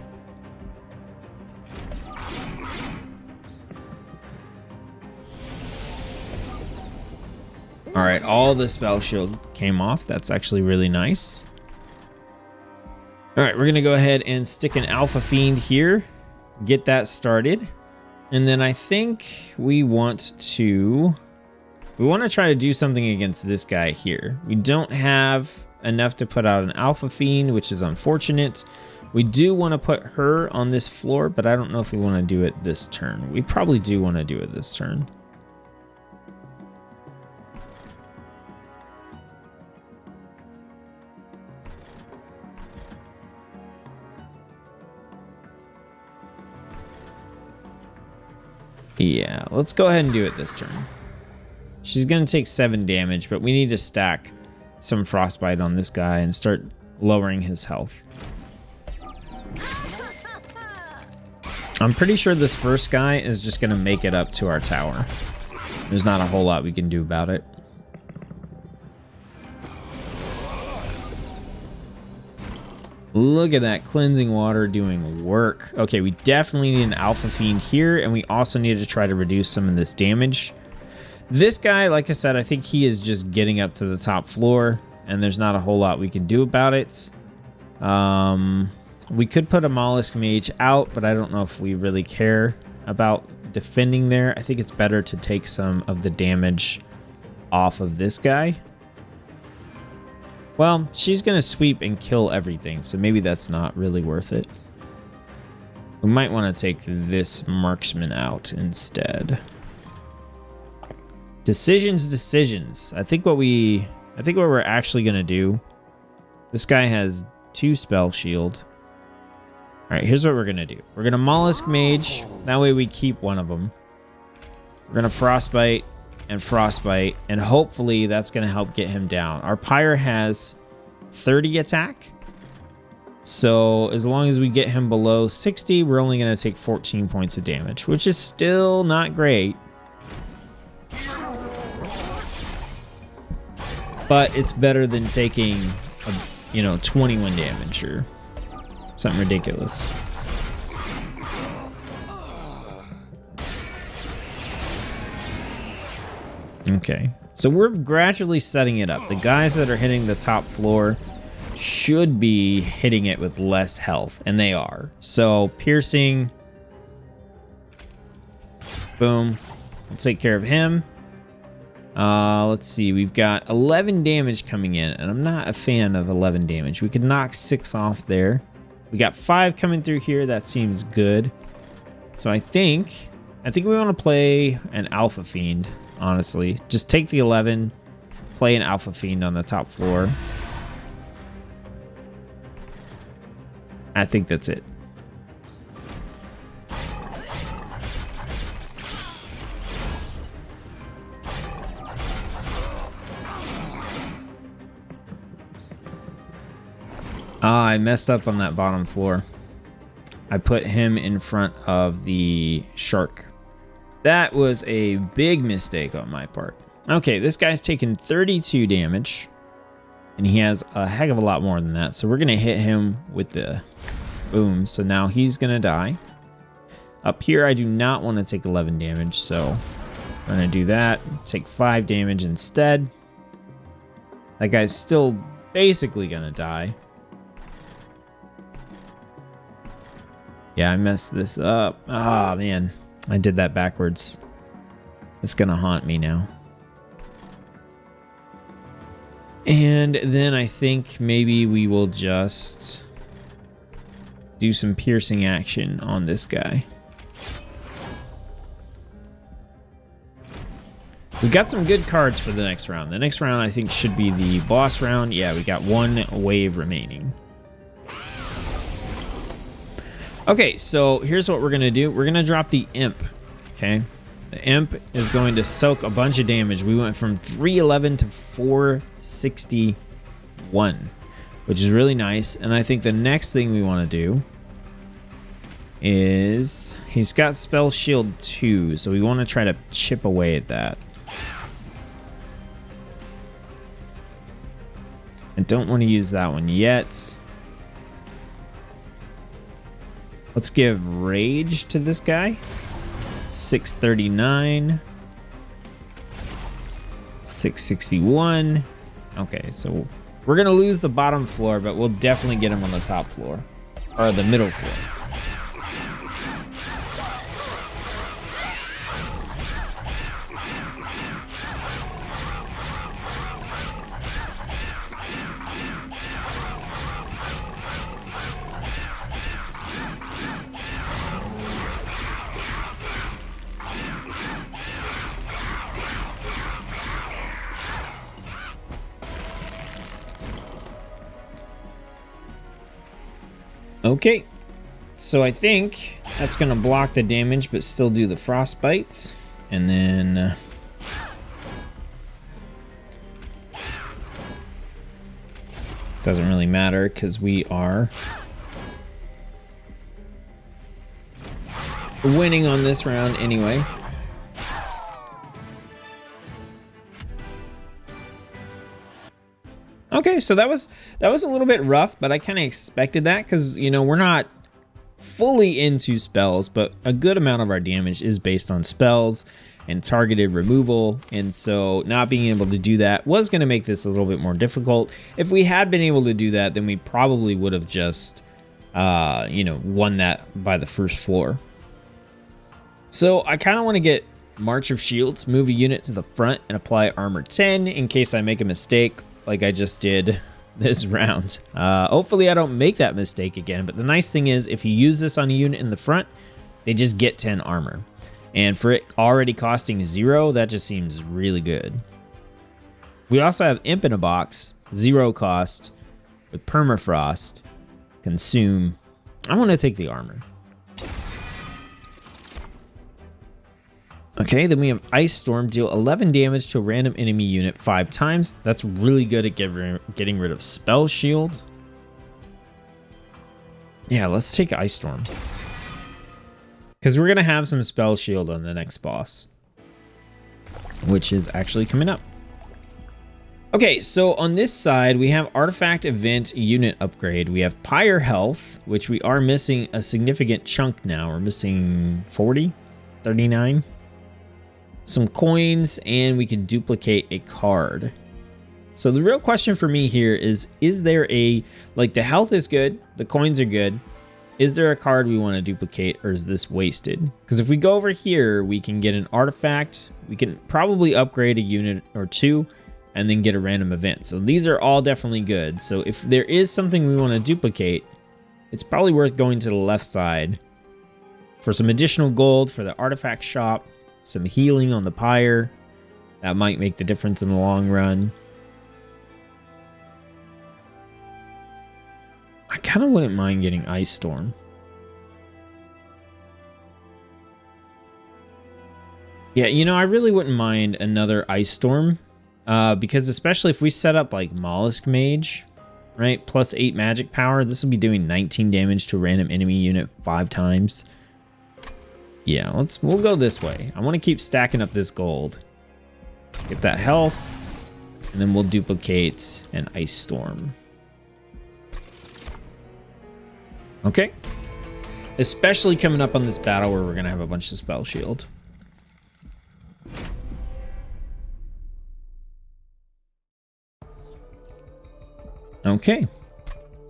All right, all the spell shield came off. That's actually really nice. All right, we're going to go ahead and stick an Alpha Fiend here, get that started. And then I think we want to try to do something against this guy here. We don't have enough to put out an Alpha Fiend, which is unfortunate. We do want to put her on this floor, but I don't know if we want to do it this turn. We probably do want to do it this turn. Yeah, let's go ahead and do it this turn. She's going to take 7 damage, but we need to stack some frostbite on this guy and start lowering his health. I'm pretty sure this first guy is just going to make it up to our tower. There's not a whole lot we can do about it. Look at that cleansing water doing work. Okay, we definitely need an Alpha Fiend here, and we also need to try to reduce some of this damage. This guy, like I said, I think he is just getting up to the top floor, and there's not a whole lot we can do about it. We could put a Mollusk Mage out, but I don't know if we really care about defending there. I think it's better to take some of the damage off of this guy. Well, she's going to sweep and kill everything, so maybe that's not really worth it. We might want to take this marksman out instead. Decisions. I think what we're actually going to do. This guy has 2 spell shield. All right, here's what we're going to do. We're going to Mollusk Mage. That way we keep one of them. We're going to Frostbite and Frostbite, and hopefully that's going to help get him down. Our Pyre has 30 attack. So as long as we get him below 60, we're only going to take 14 points of damage, which is still not great. But it's better than taking, 21 damage or something ridiculous. Okay, so we're gradually setting it up. The guys that are hitting the top floor should be hitting it with less health, and they are. So piercing, boom, we'll take care of him. Let's see, we've got 11 damage coming in, and I'm not a fan of 11 damage. We could knock 6 off there. We got 5 coming through here. That seems good. So I think we want to play an Alpha Fiend, honestly. Just take the 11, play an Alpha Fiend on the top floor. I think that's it. Ah, I messed up on that bottom floor. I put him in front of the shark. That was a big mistake on my part. Okay, this guy's taken 32 damage, and he has a heck of a lot more than that. So we're going to hit him with the boom. So now he's going to die. Up here, I do not want to take 11 damage, so we're going to do that. Take 5 damage instead. That guy's still basically going to die. Yeah, I messed this up. Ah, man. I did that backwards. It's going to haunt me now. And then I think maybe we will just do some piercing action on this guy. We got some good cards for the next round. The next round I think should be the boss round. Yeah, we got 1 wave remaining. Okay, so here's what we're going to do. We're going to drop the Imp, okay? The Imp is going to soak a bunch of damage. We went from 311 to 461, which is really nice. And I think the next thing we want to do is he's got Spell Shield 2, so we want to try to chip away at that. I don't want to use that one yet. Let's give Rage to this guy. 639. 661. Okay, so we're going to lose the bottom floor, but we'll definitely get him on the top floor. Or the middle floor. Okay, So I think that's going to block the damage, but still do the frost bites. And then... doesn't really matter because we are winning on this round anyway. Okay, so that was a little bit rough, but I kind of expected that because, you know, we're not fully into spells, but a good amount of our damage is based on spells and targeted removal, and so not being able to do that was going to make this a little bit more difficult. If we had been able to do that, then we probably would have just, you know, won that by the first floor. So I kind of want to get March of Shields, move a unit to the front, and apply armor 10 in case I make a mistake like I just did this round. Hopefully I don't make that mistake again, but the nice thing is if you use this on a unit in the front, they just get 10 armor. And for it already costing 0, that just seems really good. We also have Imp in a Box, 0 cost, with Permafrost, Consume. I want to take the armor. Okay, then we have Ice Storm, deal 11 damage to a random enemy unit 5 times. That's really good at getting rid of Spell Shield. Yeah, let's take Ice Storm. Because we're going to have some Spell Shield on the next boss, which is actually coming up. Okay, so on this side, we have Artifact Event Unit Upgrade. We have Pyre Health, which we are missing a significant chunk now. We're missing 40, 39. Some coins, and we can duplicate a card. So the real question for me here is there a, like, the health is good, the coins are good. Is there a card we want to duplicate, or is this wasted? Because if we go over here, we can get an artifact. We can probably upgrade a unit or 2 and then get a random event. So these are all definitely good. So if there is something we want to duplicate, it's probably worth going to the left side for some additional gold for the artifact shop, some healing on the pyre. That might make the difference in the long run. I kind of wouldn't mind getting Ice Storm. Yeah, you know, I really wouldn't mind another Ice Storm. Because especially if we set up like Mollusk Mage, right? Plus 8 magic power, this will be doing 19 damage to a random enemy unit 5 times. Yeah, we'll go this way. I want to keep stacking up this gold. Get that health, and then we'll duplicate an Ice Storm. Okay. Especially coming up on this battle where we're going to have a bunch of Spell Shield. Okay.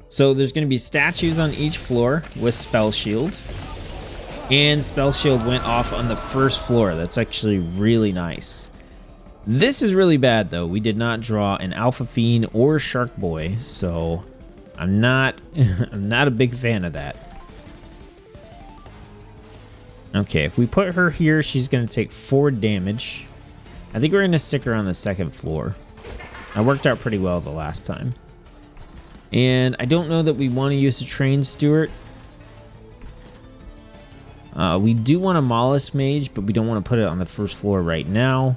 So there's going to be statues on each floor with Spell Shield. And Spell Shield went off on the first floor. That's actually really nice. This is really bad, though. We did not draw an Alpha Fiend or Shark Boy, so I'm not a big fan of that. Okay, if we put her here, she's going to take 4 damage. I think we're going to stick her on the second floor. That worked out pretty well the last time. And I don't know that we want to use a Trained Steward. We do want a Mollusk Mage, but we don't want to put it on the first floor right now.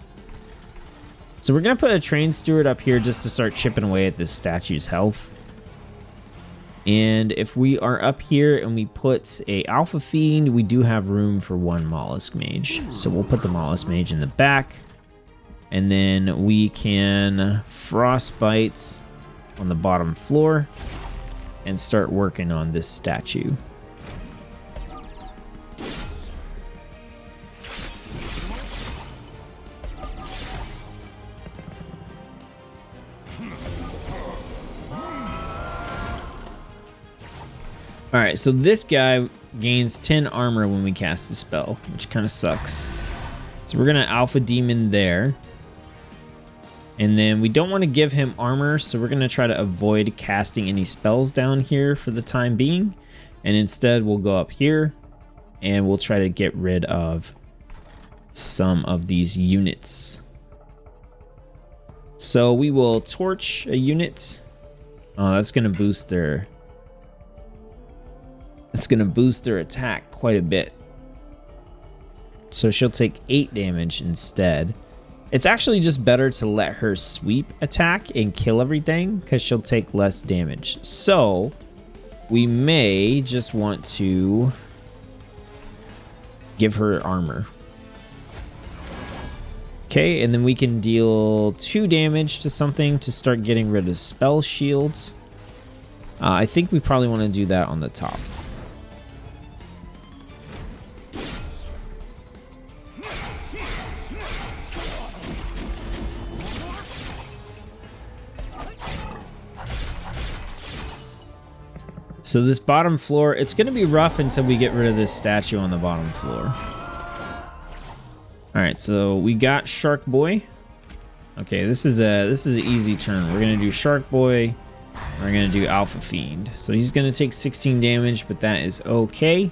So we're going to put a Trained Steward up here just to start chipping away at this statue's health. And if we are up here and we put a Alpha Fiend, we do have room for 1 Mollusk Mage. So we'll put the Mollusk Mage in the back. And then we can Frostbite on the bottom floor and start working on this statue. Alright, so this guy gains 10 armor when we cast a spell, which kind of sucks. So we're going to Alpha Demon there. And then we don't want to give him armor, so we're going to try to avoid casting any spells down here for the time being. And instead, we'll go up here, and we'll try to get rid of some of these units. So we will torch a unit. Oh, that's going to boost their It's going to boost their attack quite a bit. So she'll take 8 damage instead. It's actually just better to let her sweep attack and kill everything because she'll take less damage. So we may just want to give her armor. Okay, and then we can deal 2 damage to something to start getting rid of spell shields. I think we probably want to do that on the top. So this bottom floor, it's going to be rough until we get rid of this statue on the bottom floor. All right, so we got Shark Boy. Okay, this is an easy turn. We're going to do Shark Boy. We're going to do Alpha Fiend. So he's going to take 16 damage, but that is okay.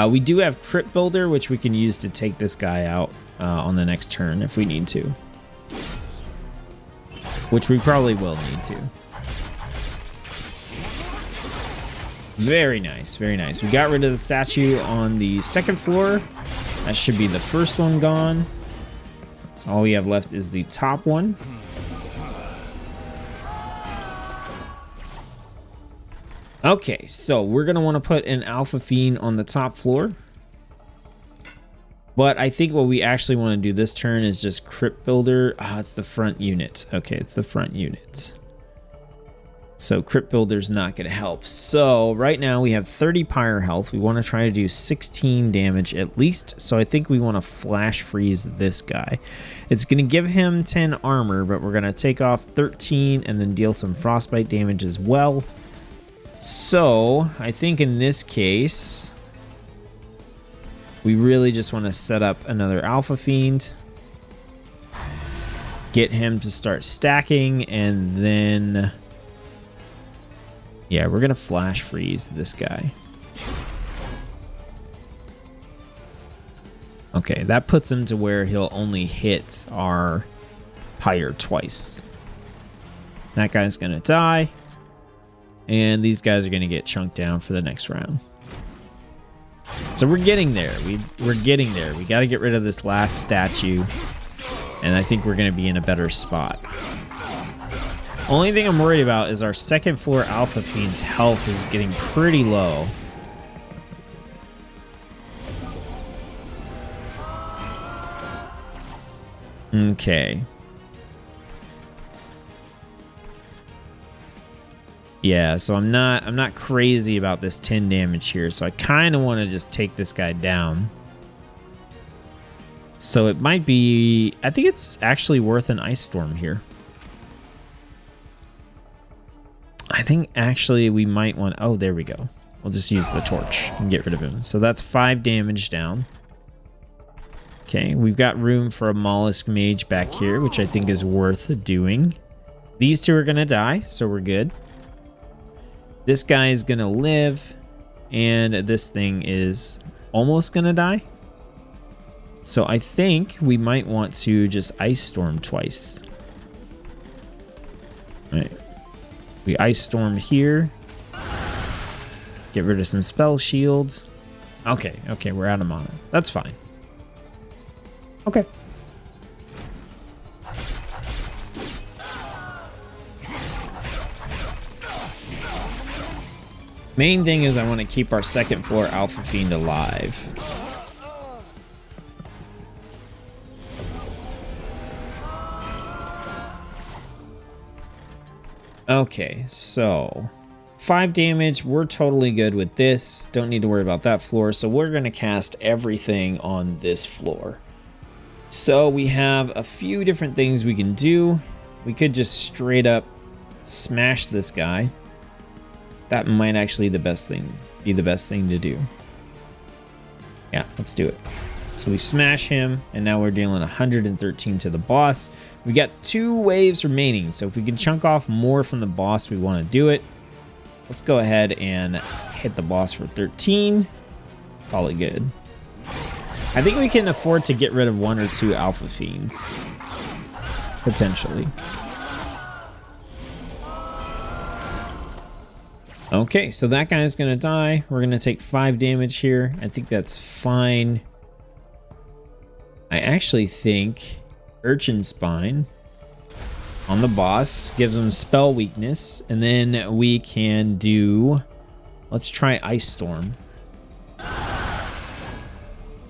We do have Crypt Builder, which we can use to take this guy out on the next turn if we need to. Which we probably will need to. Very nice, very nice. We got rid of the statue on the second floor. That should be the first one gone. So all we have left is the top one. Okay, so we're going to want to put an Alpha Fiend on the top floor. But I think what we actually want to do this turn is just Crypt Builder. Ah, it's the front unit. Okay, it's the front unit. So Crypt Builder's not going to help. So right now we have 30 pyre health. We want to try to do 16 damage at least. So I think we want to flash freeze this guy. It's going to give him 10 armor, but we're going to take off 13 and then deal some frostbite damage as well. So I think in this case, we really just want to set up another Alpha Fiend. Get him to start stacking and then... yeah, we're going to flash freeze this guy. Okay, that puts him to where he'll only hit our pyre twice. That guy's going to die. And these guys are going to get chunked down for the next round. So we're getting there. We're getting there. We got to get rid of this last statue. And I think we're going to be in a better spot. Only thing I'm worried about is our second floor Alpha Fiend's health is getting pretty low. Okay. Yeah, so I'm not crazy about this 10 damage here, so I kind of want to just take this guy down. So it might be... I think it's actually worth an Ice Storm here. I think actually we might want... oh, there we go. We'll just use the torch and get rid of him. So that's 5 damage down. Okay, we've got room for a Mollusk Mage back here, which I think is worth doing. These two are going to die, so we're good. This guy is going to live, and this thing is almost going to die. So I think we might want to just Ice Storm twice. All right. We Ice Storm here. Get rid of some spell shields. Okay, okay, we're out of mana. That's fine. Okay. Main thing is I want to keep our second floor Alpha Fiend alive. Okay, so 5 damage. We're totally good with this. Don't need to worry about that floor. So we're going to cast everything on this floor. So we have a few different things we can do. We could just straight up smash this guy. That might actually be the best thing to do. Yeah, let's do it. So we smash him, and now we're dealing 113 to the boss. We got 2 waves remaining, so if we can chunk off more from the boss, we want to do it. Let's go ahead and hit the boss for 13. Call it good. I think we can afford to get rid of 1 or 2 Alpha Fiends. Potentially. Okay, so that guy's gonna die. We're gonna take 5 damage here. I think that's fine. I actually think Urchin Spine on the boss gives him spell weakness, and then we can do, let's try Ice Storm.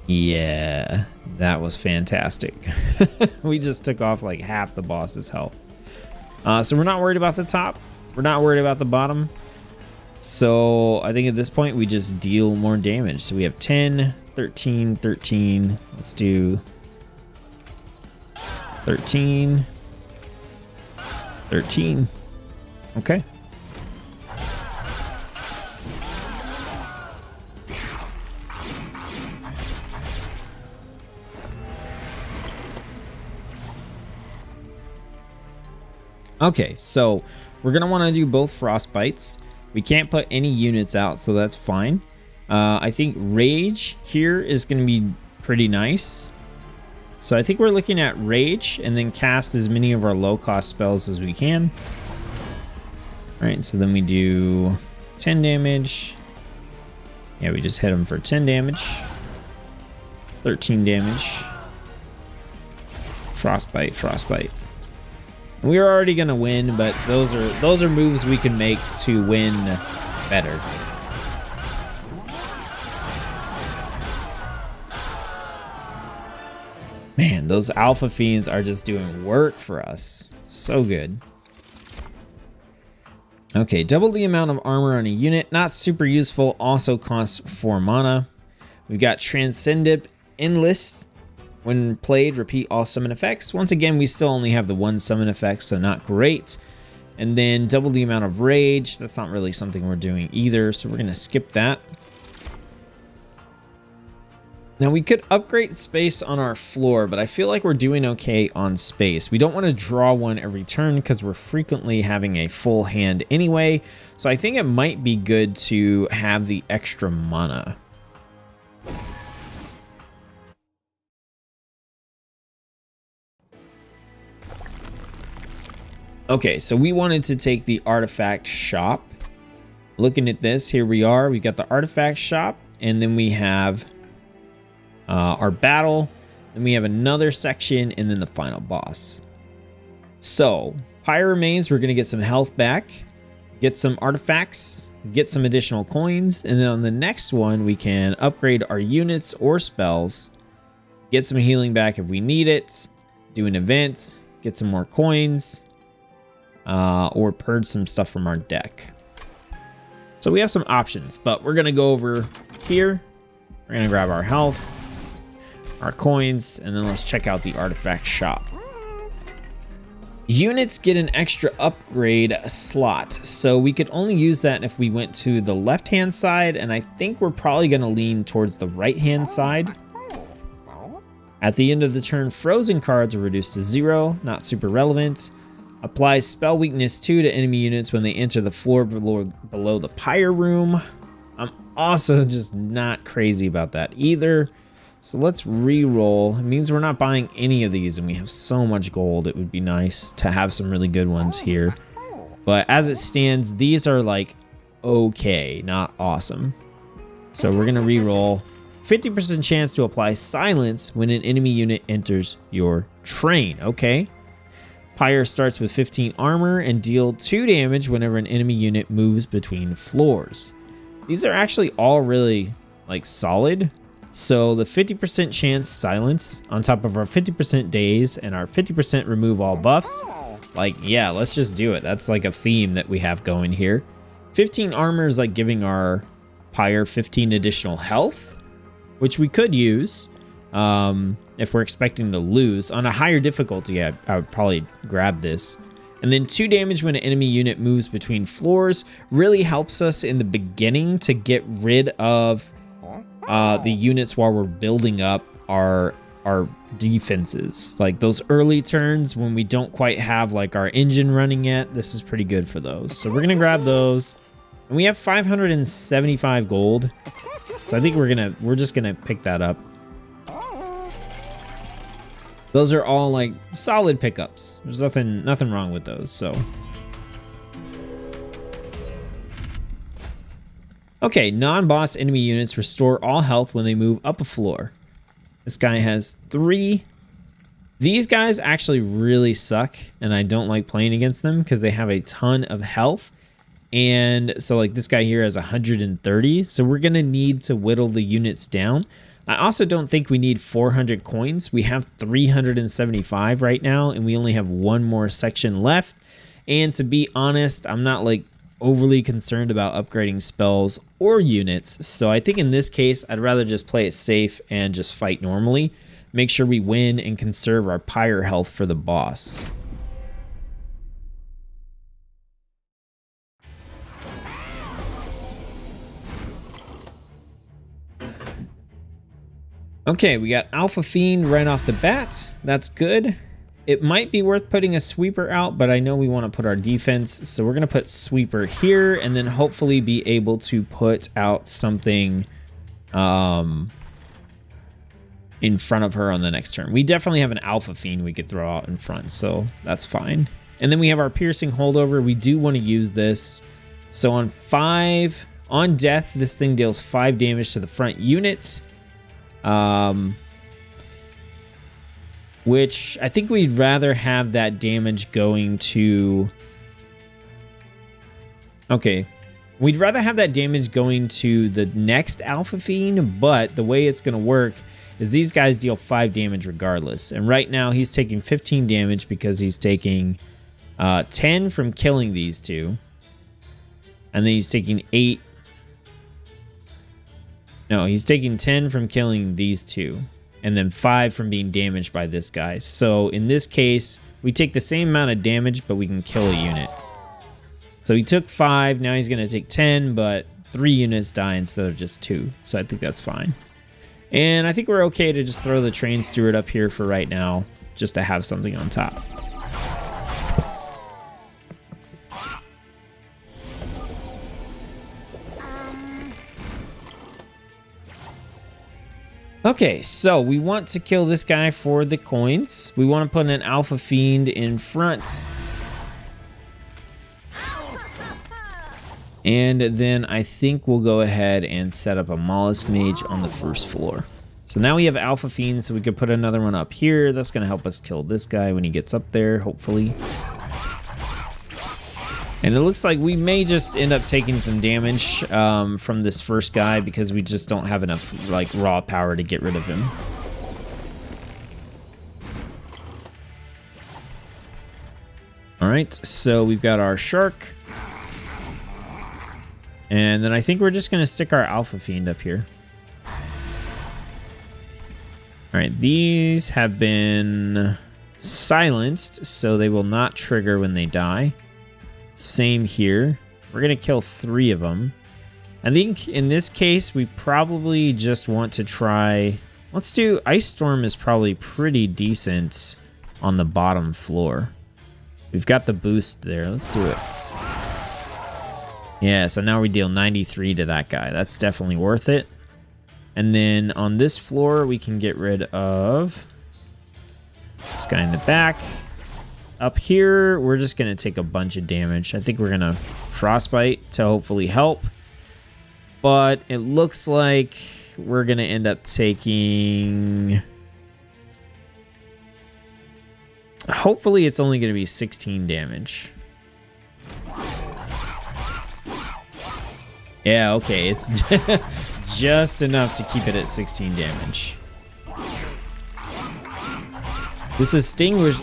Yeah, that was fantastic. We just took off like half the boss's health. So we're not worried about the top. We're not worried about the bottom. So I think at this point we just deal more damage. So we have 10, 13, 13. Let's do 13, 13. Okay. Okay, so we're going to want to do both frostbites. We can't put any units out, so that's fine. I think Rage here is going to be pretty nice. So I think we're looking at Rage and then cast as many of our low-cost spells as we can. All right, so then we do 10 damage. Yeah, we just hit him for 10 damage. 13 damage. Frostbite, Frostbite. We are already going to win, but those are moves we can make to win better. Man, those Alpha Fiends are just doing work for us. So good. Okay, double the amount of armor on a unit. Not super useful. Also costs 4 mana. We've got Transcendent Endless. When played, repeat all summon effects. Once again, we still only have the 1 summon effect, so not great. And then double the amount of rage. That's not really something we're doing either, so we're going to skip that. Now, we could upgrade space on our floor, but I feel like we're doing okay on space. We don't want to draw one every turn because we're frequently having a full hand anyway. So I think it might be good to have the extra mana. Okay, so we wanted to take the artifact shop. Looking at this, here we are. We got the artifact shop, and then we have our battle. Then we have another section, and then the final boss. So, Pyre Remains, we're going to get some health back, get some artifacts, get some additional coins, and then on the next one, we can upgrade our units or spells, get some healing back if we need it, do an event, get some more coins, or purge some stuff from our deck. So we have some options, but we're going to go over here. We're going to grab our health, our coins, and then let's check out the artifact shop. Units get an extra upgrade slot, so we could only use that if we went to the left-hand side, and I think we're probably going to lean towards the right-hand side. At the end of the turn, frozen cards are reduced to 0, not super relevant. Applies spell weakness 2 to enemy units when they enter the floor below the pyre room. I'm also just not crazy about that either. So let's re-roll. It means we're not buying any of these, and we have so much gold. It would be nice to have some really good ones here. But as it stands, these are like okay, not awesome. So we're going to re-roll. 50% chance to apply silence when an enemy unit enters your train. Okay. Pyre starts with 15 armor and deal 2 damage whenever an enemy unit moves between floors. These are actually all really like solid. So the 50% chance silence on top of our 50% daze and our 50% remove all buffs. Like, yeah, let's just do it. That's like a theme that we have going here. 15 armor is like giving our Pyre 15 additional health, which we could use. If we're expecting to lose. On a higher difficulty, I would probably grab this. And then 2 damage when an enemy unit moves between floors really helps us in the beginning to get rid of the units while we're building up our defenses. Like those early turns when we don't quite have like our engine running yet, this is pretty good for those. So we're going to grab those. And we have 575 gold. So I think we're just going to pick that up. Those are all like solid pickups. There's nothing wrong with those. So Okay, non-boss enemy units restore all health when they move up a floor. This guy has 3. These guys actually really suck, and I don't like playing against them because they have a ton of health. And so like this guy here has 130, so we're going to need to whittle the units down. I also don't think we need 400 coins. We have 375 right now, and we only have 1 more section left. And to be honest, I'm not like overly concerned about upgrading spells or units. So I think in this case, I'd rather just play it safe and just fight normally. Make sure we win and conserve our pyre health for the boss. Okay, we got Alpha Fiend right off the bat. That's good. It might be worth putting a sweeper out, but I know we want to put our defense. So we're going to put sweeper here and then hopefully be able to put out something in front of her on the next turn. We definitely have an Alpha Fiend we could throw out in front, so that's fine. And then we have our piercing holdover. We do want to use this. So on death, this thing deals 5 damage to the front unit. Which I think we'd rather have that damage going to... Okay. We'd rather have that damage going to the next Alpha Fiend, but the way it's going to work is these guys deal 5 damage regardless. And right now he's taking 15 damage because he's taking 10 from killing these two. And then he's taking 8. No, he's taking 10 from killing these two. And then 5 from being damaged by this guy. So in this case, we take the same amount of damage, but we can kill a unit. So he took 5. Now he's going to take 10, but 3 units die instead of just 2. So I think that's fine. And I think we're okay to just throw the train steward up here for right now, just to have something on top. Okay, so we want to kill this guy for the coins. We want to put an Alpha Fiend in front. And then I think we'll go ahead and set up a Mollusk Mage on the first floor. So now we have Alpha Fiend, so we could put another one up here. That's going to help us kill this guy when he gets up there, hopefully. And it looks like we may just end up taking some damage from this first guy because we just don't have enough like raw power to get rid of him. All right, so we've got our shark. And then I think we're just going to stick our Alpha Fiend up here. All right, these have been silenced, so they will not trigger when they die. Same here. We're going to kill 3 of them. I think in this case, we probably just want to try... Let's do... Ice Storm is probably pretty decent on the bottom floor. We've got the boost there. Let's do it. Yeah, so now we deal 93 to that guy. That's definitely worth it. And then on this floor, we can get rid of this guy in the back. Up here, we're just going to take a bunch of damage. I think we're going to Frostbite to hopefully help. But it looks like we're going to end up taking... Hopefully it's only going to be 16 damage. Yeah, okay. It's just enough to keep it at 16 damage. This extinguish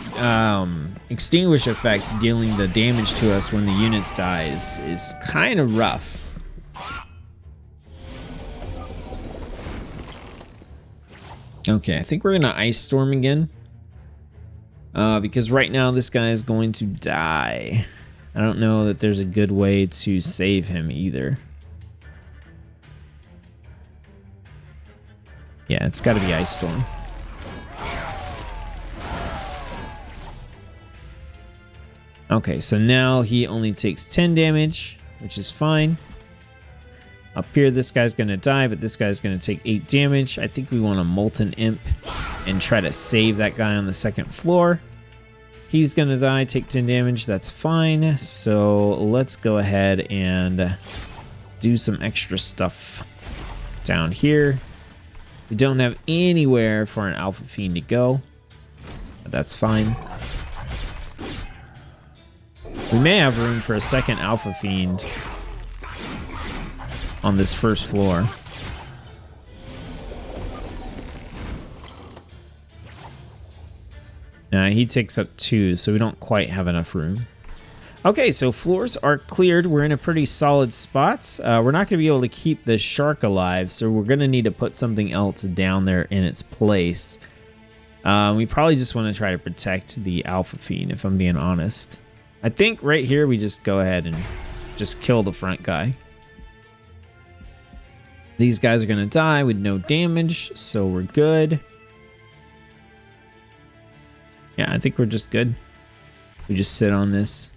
effect dealing the damage to us when the units die is kind of rough. Okay, I think we're going to Ice Storm again. Because right now this guy is going to die. I don't know that there's a good way to save him either. Yeah, it's got to be Ice Storm. Okay, so now he only takes 10 damage, which is fine. Up here, this guy's going to die, but this guy's going to take 8 damage. I think we want a Molten Imp and try to save that guy on the second floor. He's going to die, take 10 damage. That's fine. So let's go ahead and do some extra stuff down here. We don't have anywhere for an Alpha Fiend to go, but that's fine. We may have room for a second Alpha Fiend on this first floor. Nah, he takes up 2, so we don't quite have enough room. Okay, so floors are cleared. We're in a pretty solid spot. We're not going to be able to keep the shark alive, so we're going to need to put something else down there in its place. We probably just want to try to protect the Alpha Fiend, if I'm being honest. I think right here we just go ahead and just kill the front guy. These guys are going to die with no damage, so we're good. Yeah, I think we're just good. We just sit on this.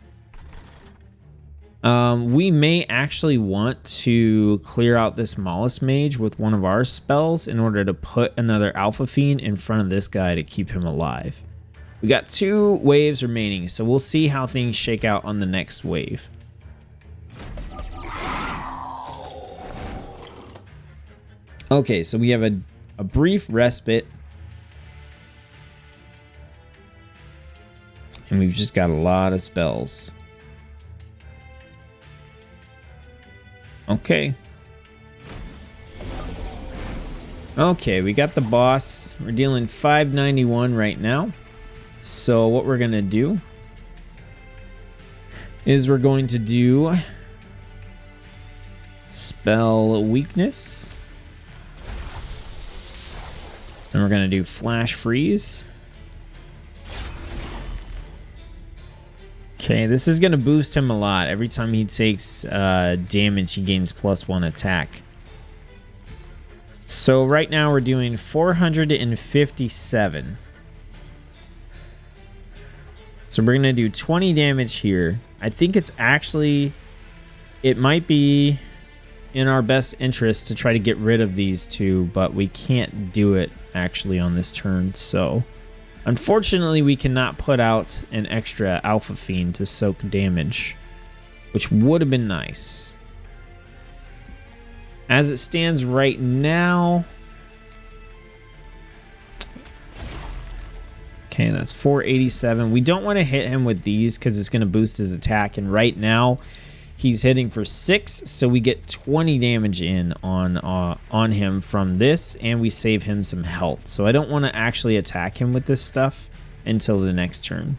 We may actually want to clear out this Mollusk Mage with one of our spells in order to put another Alpha Fiend in front of this guy to keep him alive. We got 2 waves remaining, so we'll see how things shake out on the next wave. Okay, so we have a brief respite. And we've just got a lot of spells. Okay. Okay, we got the boss. We're dealing 591 right now. So what we're going to do is we're going to do spell weakness. And we're going to do flash freeze. Okay, this is going to boost him a lot. Every time he takes damage, he gains +1 attack. So right now we're doing 457. So we're going to do 20 damage here. I think it's actually... It might be in our best interest to try to get rid of these 2, but we can't do it actually on this turn, so... Unfortunately, we cannot put out an extra Alpha Fiend to soak damage, which would have been nice. As it stands right now... Okay, that's 487. We don't want to hit him with these because it's going to boost his attack, and right now he's hitting for 6, so we get 20 damage in on him from this, and we save him some health. So I don't want to actually attack him with this stuff until the next turn.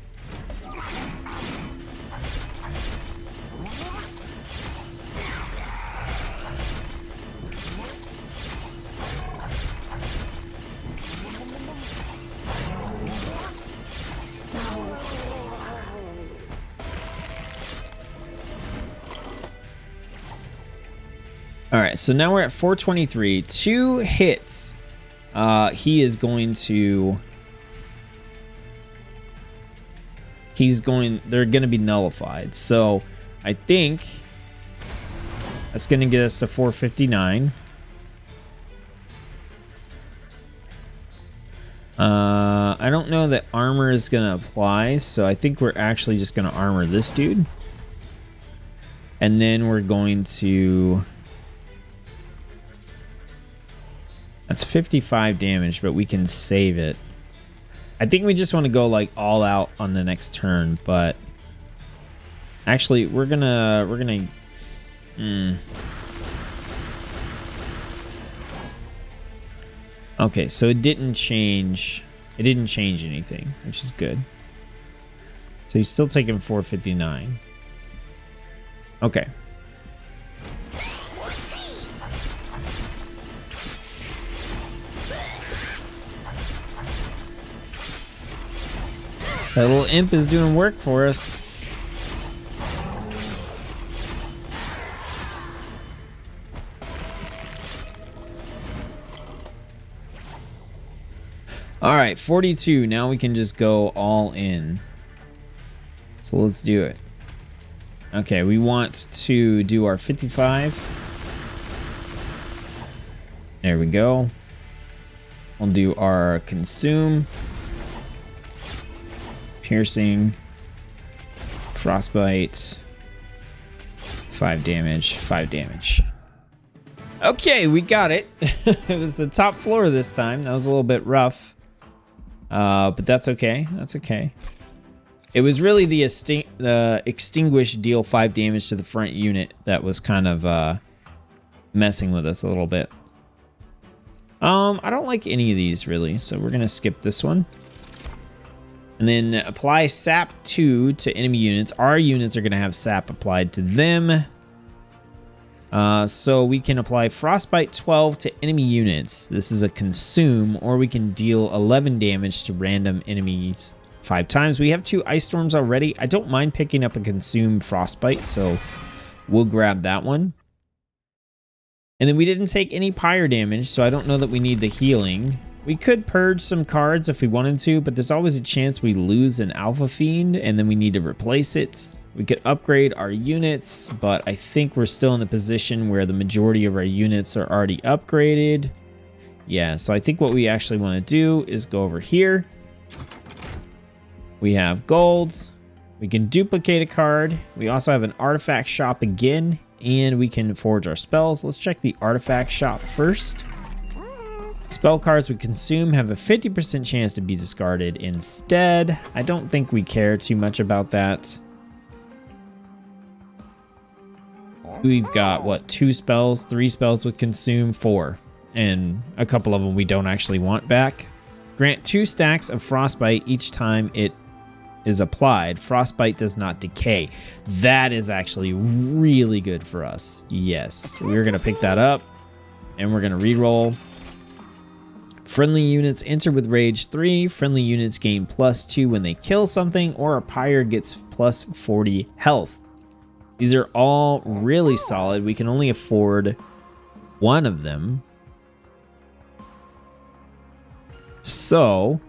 All right, so now we're at 423. 2 hits. He is going to... They're going to be nullified. So I think that's going to get us to 459. I don't know that armor is going to apply, so I think we're actually just going to armor this dude. And then we're going to... That's 55 damage, but we can save it. I think we just want to go like all out on the next turn, but actually we're gonna Okay, so it didn't change anything, which is good. So he's still taking 459. Okay. That little imp is doing work for us. All right, 42. Now we can just go all in. So let's do it. Okay, we want to do our 55. There we go. We'll do our consume. Piercing, frostbite, 5 damage, 5 damage. Okay, we got it. It was the top floor this time. That was a little bit rough. But that's okay. That's okay. It was really the extinguish deal 5 damage to the front unit that was kind of messing with us a little bit. I don't like any of these really, so we're gonna skip this one. And then apply sap 2 to enemy units. Our units are gonna have sap applied to them. So we can apply Frostbite 12 to enemy units. This is a consume, or we can deal 11 damage to random enemies 5 times. We have 2 Ice Storms already. I don't mind picking up a consume Frostbite, so we'll grab that one. And then we didn't take any pyre damage, so I don't know that we need the healing. We could purge some cards if we wanted to, but there's always a chance we lose an Alpha Fiend, and then we need to replace it. We could upgrade our units, but I think we're still in the position where the majority of our units are already upgraded. Yeah, so I think what we actually want to do is go over here. We have gold. We can duplicate a card. We also have an artifact shop again, and we can forge our spells. Let's check the artifact shop first. Spell cards we consume have a 50% chance to be discarded instead. I don't think we care too much about that. We've got, what, 2 spells, 3 spells with consume, 4. And a couple of them we don't actually want back. Grant 2 stacks of frostbite each time it is applied. Frostbite does not decay. That is actually really good for us. Yes, we're going to pick that up. And we're going to reroll. Friendly units enter with Rage 3. Friendly units gain +2 when they kill something, or a pyre gets +40 health. These are all really solid. We can only afford one of them. So,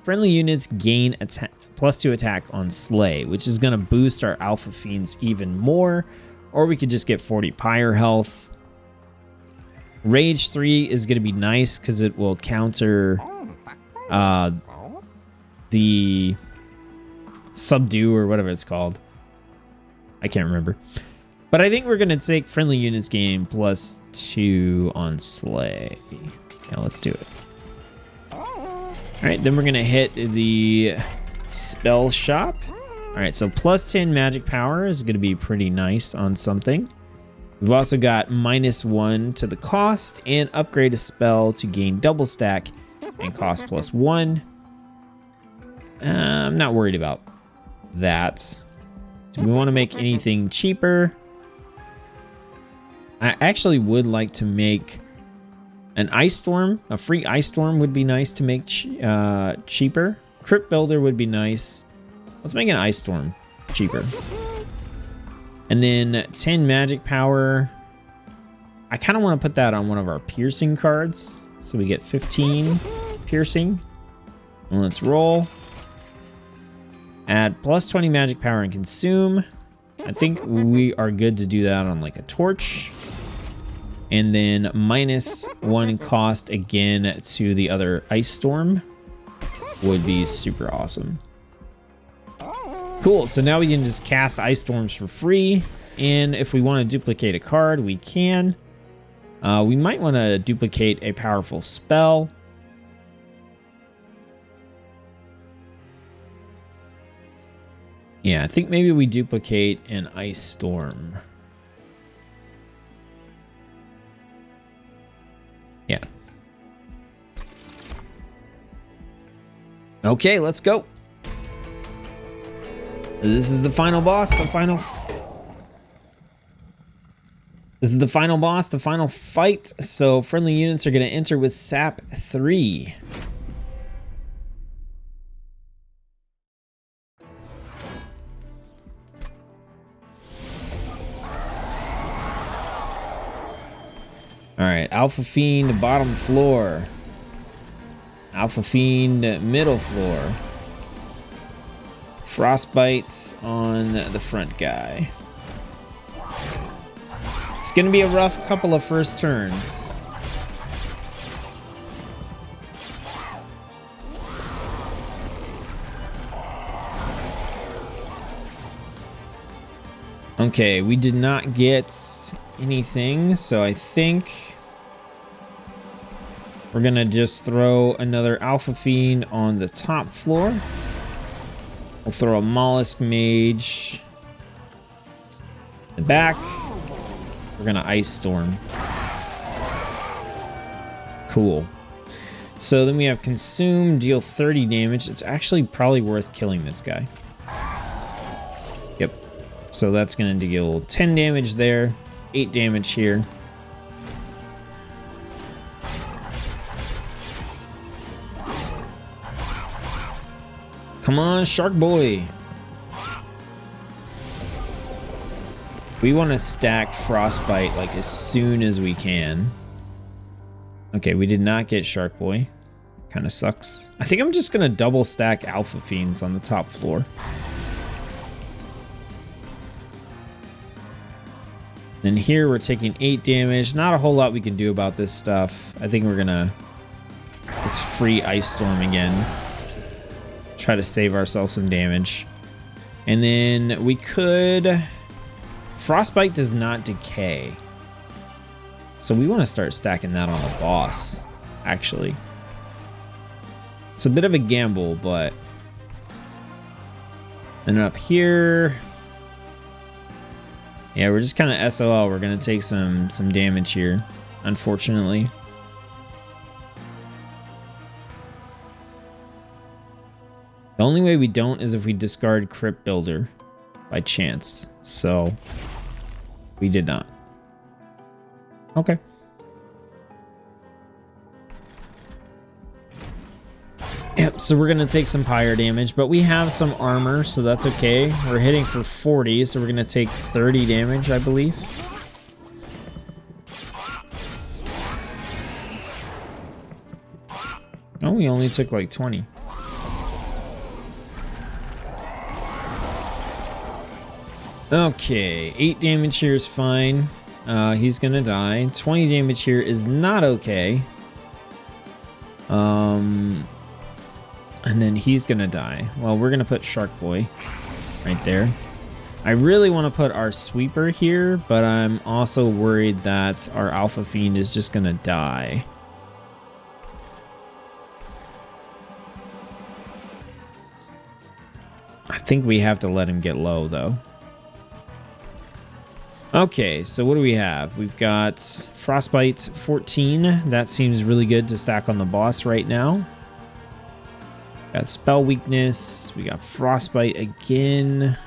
friendly units gain +2 attack on Slay, which is going to boost our Alpha Fiends even more. Or we could just get 40 pyre health. Rage 3 is going to be nice because it will counter the Subdue or whatever it's called. I can't remember. But I think we're going to take friendly units gain +2 on Slay. Yeah, let's do it. Alright, then we're going to hit the spell shop. Alright, so +10 magic power is going to be pretty nice on something. We've also got -1 to the cost, and upgrade a spell to gain double stack and cost +1. I'm not worried about that. Do we want to make anything cheaper? I actually would like to make an Ice Storm. A free Ice Storm would be nice to make cheaper. Crypt Builder would be nice. Let's make an Ice Storm cheaper. And then 10 magic power. I kind of want to put that on one of our piercing cards. So we get 15 piercing. And let's roll. Add +20 magic power and consume. I think we are good to do that on like a torch. And then -1 cost again to the other Ice Storm would be super awesome. Cool, so now we can just cast Ice Storms for free. And if we want to duplicate a card, we can. We might want to duplicate a powerful spell. Yeah, I think maybe we duplicate an Ice Storm. Yeah. Okay, let's go. This is the final boss, This is the final boss, the final fight. So friendly units are going to enter with sap 3. Alright, Alpha Fiend, bottom floor. Alpha Fiend, middle floor. Frostbites on the front guy. It's going to be a rough couple of first turns. Okay, we did not get anything, so I think we're gonna just throw another Alpha Fiend on the top floor. We'll throw a Mollusk Mage in the back. We're gonna Ice Storm. Cool. So then we have Consume, deal 30 damage. It's actually probably worth killing this guy. Yep. So that's going to deal 10 damage there, 8 damage here. Come on, Shark Boy. We want to stack Frostbite like as soon as we can. Okay, we did not get Shark Boy. Kind of sucks. I think I'm just going to double stack Alpha Fiends on the top floor. And here we're taking 8 damage. Not a whole lot we can do about this stuff. I think we're going to... Let's free Ice Storm again. Try to save ourselves some damage. And then we could... Frostbite does not decay. So we want to start stacking that on the boss, actually. It's a bit of a gamble, but... And up here... Yeah, we're just kind of SOL. We're going to take some damage here, unfortunately. The only way we don't is if we discard Crypt Builder by chance. So, we did not. Okay. Yep, so we're going to take some pyre damage, but we have some armor, so that's okay. We're hitting for 40, so we're going to take 30 damage, I believe. Oh, we only took like 20. Okay, 8 damage here is fine. He's gonna die. 20 damage here is not okay. And then he's gonna die. Well, we're gonna put Shark Boy right there. I really want to put our Sweeper here, but I'm also worried that our Alpha Fiend is just gonna die. I think we have to let him get low, though. Okay, so what do we have? We've got Frostbite 14. That seems really good to stack on the boss right now. Got Spell Weakness. We got Frostbite again.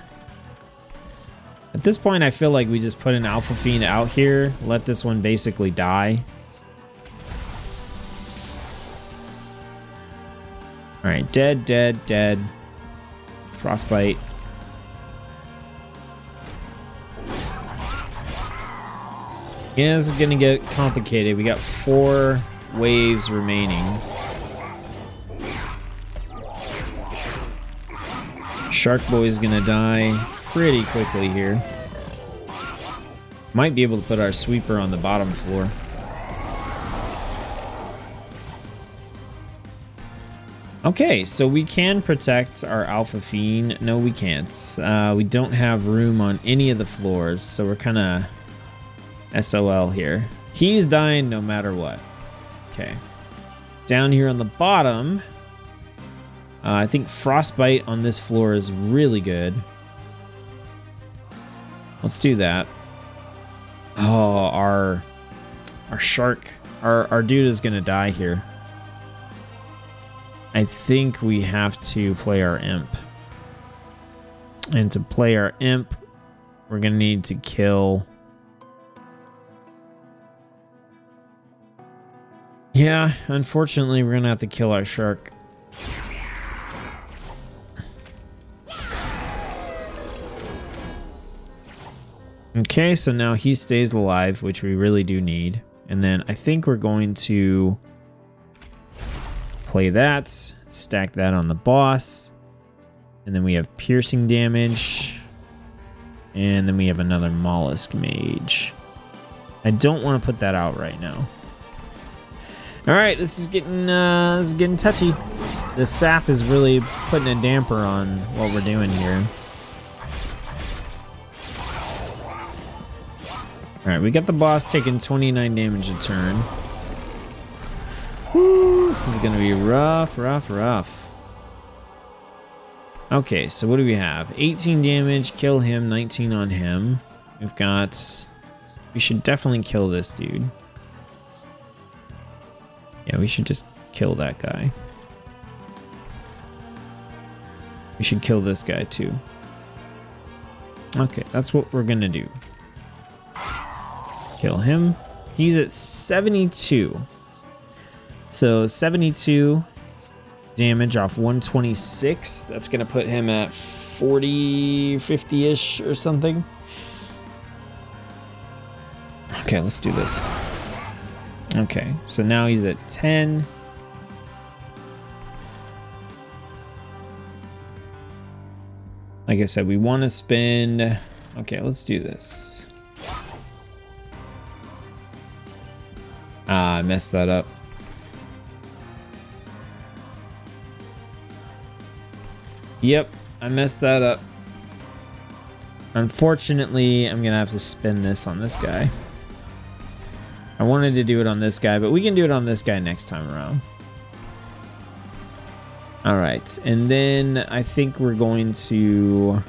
At this point, I feel like we just put an Alpha Fiend out here. Let this one basically die. Alright, dead, dead, dead. Frostbite. Yeah, this is gonna get complicated. We got 4 waves remaining. Shark Boy's gonna die pretty quickly here. Might be able to put our Sweeper on the bottom floor. Okay, so we can protect our Alpha Fiend. No, we can't. We don't have room on any of the floors, so we're kind of SOL here. He's dying no matter what. Okay. Down here on the bottom, I think Frostbite on this floor is really good. Let's do that. Oh, our shark, our dude is gonna die here. I think we have to play our imp. And to play our imp, we're gonna need to kill... Yeah, unfortunately, we're gonna have to kill our shark. Okay, so now he stays alive, which we really do need. And then I think we're going to play that, stack that on the boss. And then we have piercing damage. And then we have another Mollusk Mage. I don't want to put that out right now. Alright, this is getting touchy. The sap is really putting a damper on what we're doing here. Alright, we got the boss taking 29 damage a turn. Woo, this is going to be rough, rough, rough. Okay, so what do we have? 18 damage, kill him, 19 on him. We've got... We should definitely kill this dude. Yeah, we should just kill that guy. We should kill this guy too. Okay, that's what we're gonna do. Kill him. He's at 72. So 72 damage off 126. That's gonna put him at 40, 50-ish or something. Okay, let's do this. Okay, so now he's at 10. Like I said, we want to spend... Okay, let's do this. Ah, I messed that up. Yep, I messed that up. Unfortunately, I'm going to have to spend this on this guy. I wanted to do it on this guy, but we can do it on this guy next time around. All right, and then I think we're going to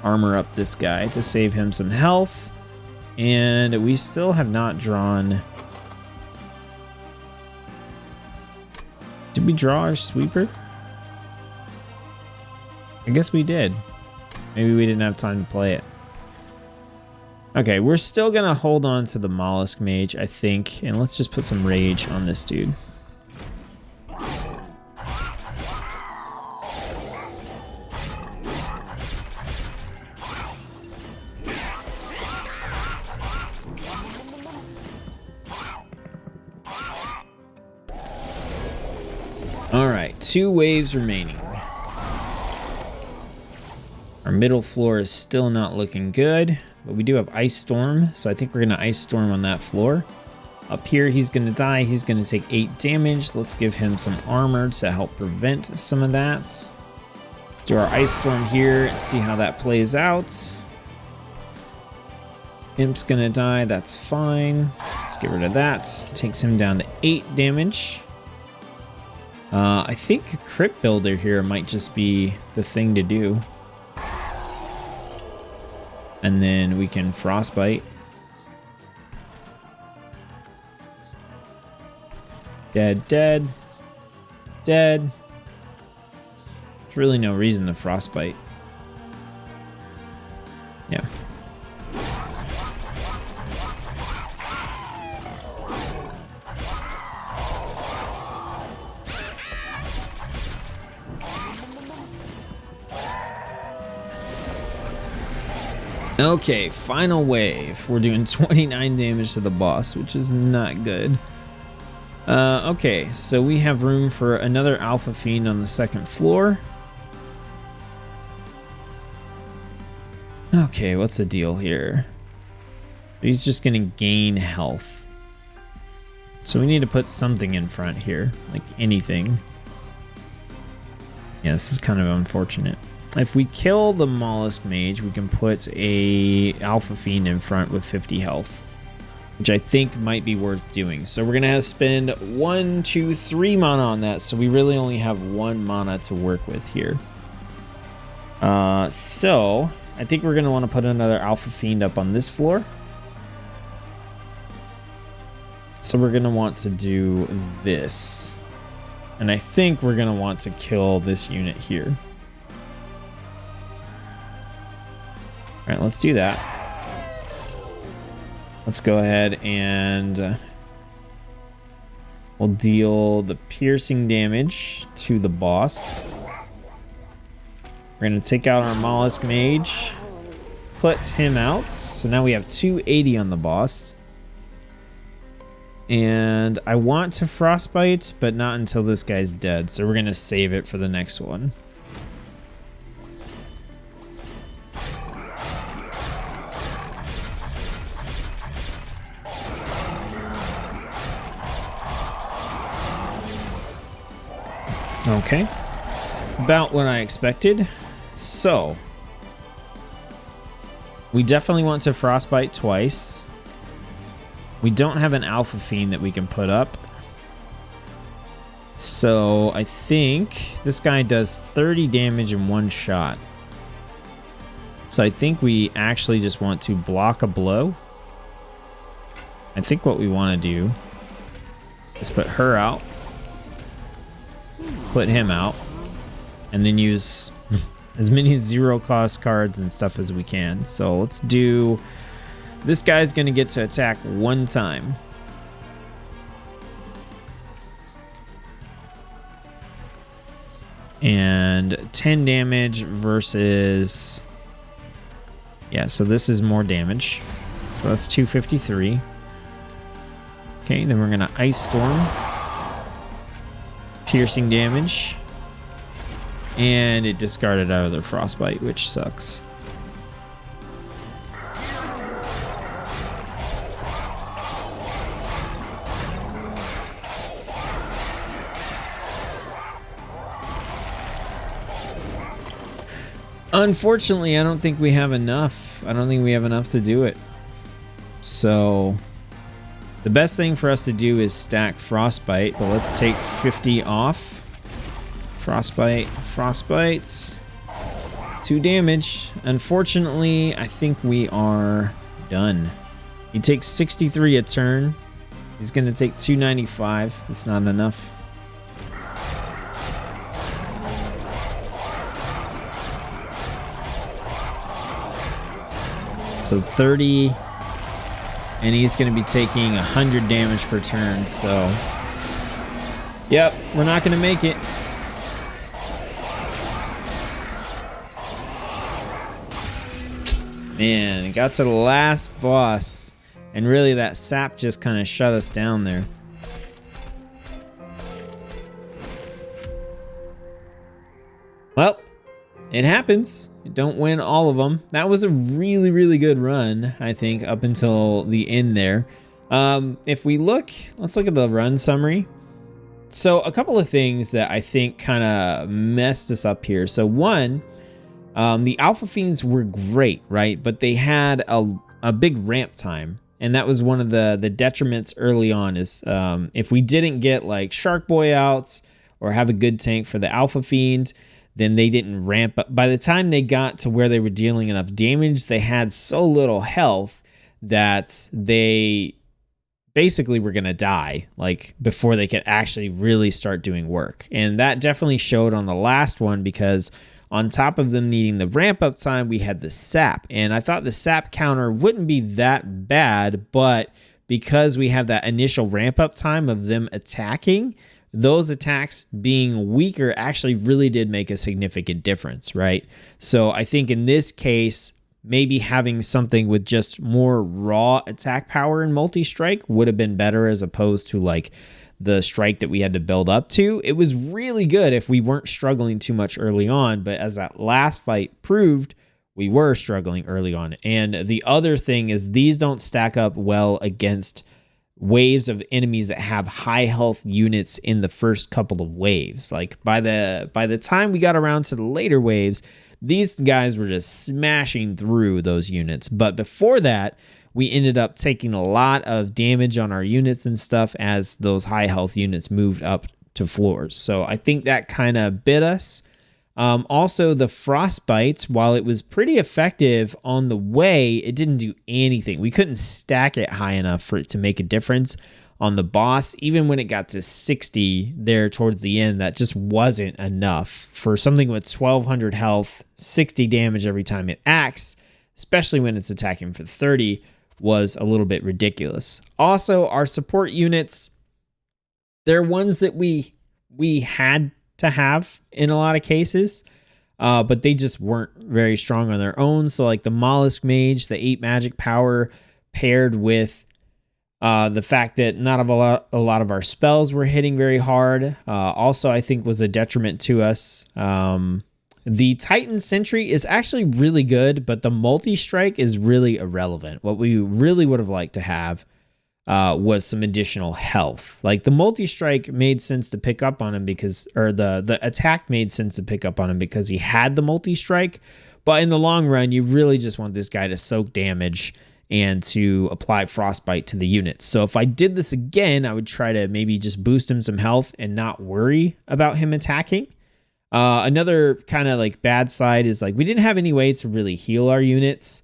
armor up this guy to save him some health. And we still have not drawn... Did we draw our sweeper? I guess we did. Maybe we didn't have time to play it. Okay, we're still gonna hold on to the mollusk mage, I think, and let's just put some rage on this dude. All right, 2 waves remaining. Our middle floor is still not looking good, but we do have Ice Storm, so I think we're going to Ice Storm on that floor. Up here, he's going to die. He's going to take 8 damage. Let's give him some armor to help prevent some of that. Let's do our Ice Storm here and see how that plays out. Imp's going to die. That's fine. Let's get rid of that. Takes him down to 8 damage. I think Crypt Builder here might just be the thing to do. And then we can Frostbite. Dead, dead, dead. There's really no reason to Frostbite. Yeah. Okay, final wave. We're doing 29 damage to the boss, which is not good. Okay, so we have room for another Alpha Fiend on the 2nd floor. Okay, what's the deal here? He's just gonna gain health. So we need to put something in front here, like anything. Yeah, this is kind of unfortunate. If we kill the Mollusk Mage, we can put a Alpha Fiend in front with 50 health, which I think might be worth doing. So we're gonna have to spend 1, 2, 3 mana on that. So we really only have 1 mana to work with here. So I think we're gonna want to put another Alpha Fiend up on this floor. So we're gonna want to do this, and I think we're gonna want to kill this unit here. All right, let's do that. Let's go ahead and we'll deal the piercing damage to the boss. We're going to take out our Mollusk Mage, put him out. So now we have 280 on the boss. And I want to Frostbite, but not until this guy's dead. So we're going to save it for the next one. Okay, about what I expected. So We definitely want to Frostbite twice. We don't have an Alpha Fiend that we can put up. So I think this guy does 30 damage in one shot. So I think we actually just want to block a blow. I think what we want to do is put her out, put him out, and then use as many zero cost cards and stuff as we can. So let's do, this guy's going to get to attack one time. And 10 damage versus, yeah, so this is more damage. So that's 253. Okay, then we're going to Ice Storm. Piercing damage. And it discarded out of their Frostbite, which sucks. Unfortunately, I don't think we have enough. I don't think we have enough to do it. So the best thing for us to do is stack Frostbite, but let's take 50 off. Frostbite, Frostbite. 2 damage. Unfortunately, I think we are done. He takes 63 a turn. He's going to take 295. That's not enough. So 30, and he's going to be taking 100 damage per turn. So, yep, we're not going to make it. Man, it got to the last boss, and really that sap just kind of shut us down there. Well, it happens. You don't win all of them. That was a really, really good run, I think, up until the end there. If we look, let's look at the run summary. So a couple of things that I think kind of messed us up here. So one, the Alpha Fiends were great, right? But they had a big ramp time. And that was one of the detriments early on is if we didn't get like Shark Boy out or have a good tank for the Alpha Fiend, then they didn't ramp up. By the time they got to where they were dealing enough damage, they had so little health that they basically were going to die like before they could actually really start doing work. And that definitely showed on the last one because on top of them needing the ramp up time, we had the sap. And I thought the sap counter wouldn't be that bad, but because we have that initial ramp up time of them attacking, those attacks being weaker actually really did make a significant difference, right? So I think in this case, maybe having something with just more raw attack power in multi-strike would have been better as opposed to like the strike that we had to build up to. It was really good if we weren't struggling too much early on, but as that last fight proved, we were struggling early on. And the other thing is these don't stack up well against waves of enemies that have high health units in the first couple of waves. Like by the time we got around to the later waves, these guys were just smashing through those units. But before that, we ended up taking a lot of damage on our units and stuff as those high health units moved up to floors. So I think that kind of bit us. Also, the Frostbite, while it was pretty effective on the way, it didn't do anything. We couldn't stack it high enough for it to make a difference on the boss. Even when it got to 60 there towards the end, that just wasn't enough for something with 1200 health, 60 damage every time it acts, especially when it's attacking for 30, was a little bit ridiculous. Also, our support units, they're ones that we had to have in a lot of cases, but they just weren't very strong on their own. So like the Mollusk Mage, the 8 magic power paired with the fact that not a lot of our spells were hitting very hard, also I think was a detriment to us. The Titan Sentry is actually really good, but the multi-strike is really irrelevant. What we really would have liked to have was some additional health. Like the multi-strike made sense to pick up on him because, or the attack made sense to pick up on him because he had the multi-strike, But in the long run, you really just want this guy to soak damage and to apply frostbite to the units. So if I did this again, I would try to maybe just boost him some health and not worry about him attacking. Another kind of like bad side is like we didn't have any way to really heal our units.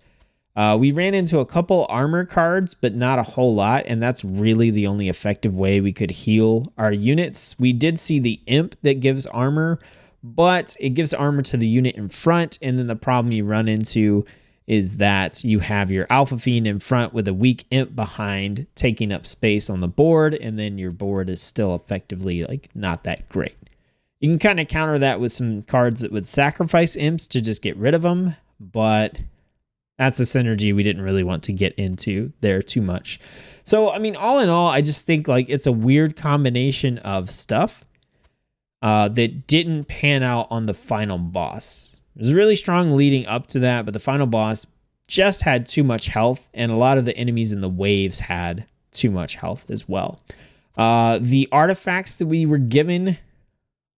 We ran into a couple armor cards, but not a whole lot, and that's really the only effective way we could heal our units. We did see the imp that gives armor, but it gives armor to the unit in front, and then the problem you run into is that you have your Alpha Fiend in front with a weak imp behind taking up space on the board, and then your board is still effectively like not that great. You can kind of counter that with some cards that would sacrifice imps to just get rid of them, but that's a synergy we didn't really want to get into there too much. So, I mean, all in all, I just think like it's a weird combination of stuff that didn't pan out on the final boss. It was really strong leading up to that, but the final boss just had too much health, and a lot of the enemies in the waves had too much health as well. The artifacts that we were given,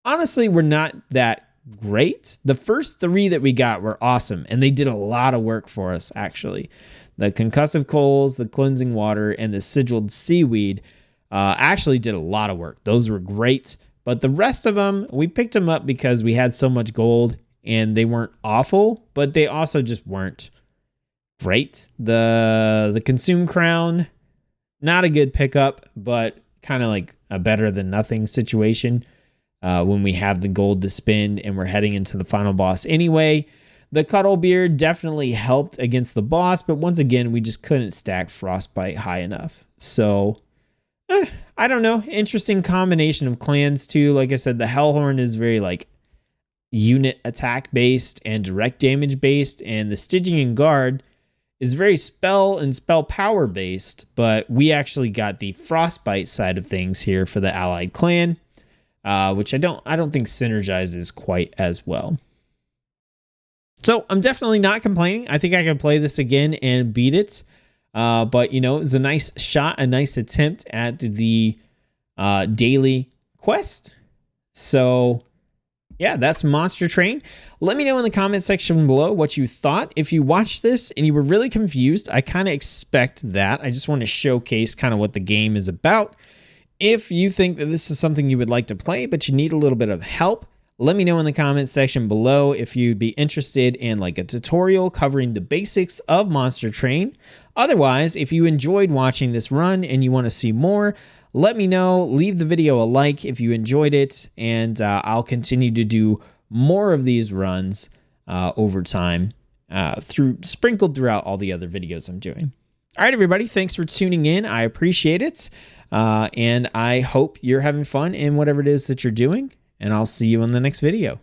honestly, were not that great. The first 3 that we got were awesome, and they did a lot of work for us, actually. The concussive coals, the cleansing water, and the sigiled seaweed actually did a lot of work. Those were great, but the rest of them, we picked them up because we had so much gold, and they weren't awful, but they also just weren't great. The consume crown, not a good pickup, but kind of like a better than nothing situation when we have the gold to spend and we're heading into the final boss anyway. The cuddle beard definitely helped against the boss, but once again, we just couldn't stack frostbite high enough. So I don't know. Interesting combination of clans too. Like I said, the Hellhorn is very like unit attack based and direct damage based, and the Stygian guard is very spell and spell power based, but we actually got the frostbite side of things here for the allied clan, which I don't think synergizes quite as well. So I'm definitely not complaining. I think I can play this again and beat it, but you know, it was a nice shot, a nice attempt at the daily quest. So yeah, that's Monster Train. Let me know in the comment section below what you thought. If you watched this and you were really confused, I kind of expect that. I just want to showcase kind of what the game is about. If you think that this is something you would like to play, but you need a little bit of help, let me know in the comment section below if you'd be interested in like a tutorial covering the basics of Monster Train. Otherwise, if you enjoyed watching this run and you want to see more, let me know. Leave the video a like if you enjoyed it, and I'll continue to do more of these runs over time sprinkled throughout all the other videos I'm doing. All right, everybody, thanks for tuning in. I appreciate it, and I hope you're having fun in whatever it is that you're doing, and I'll see you in the next video.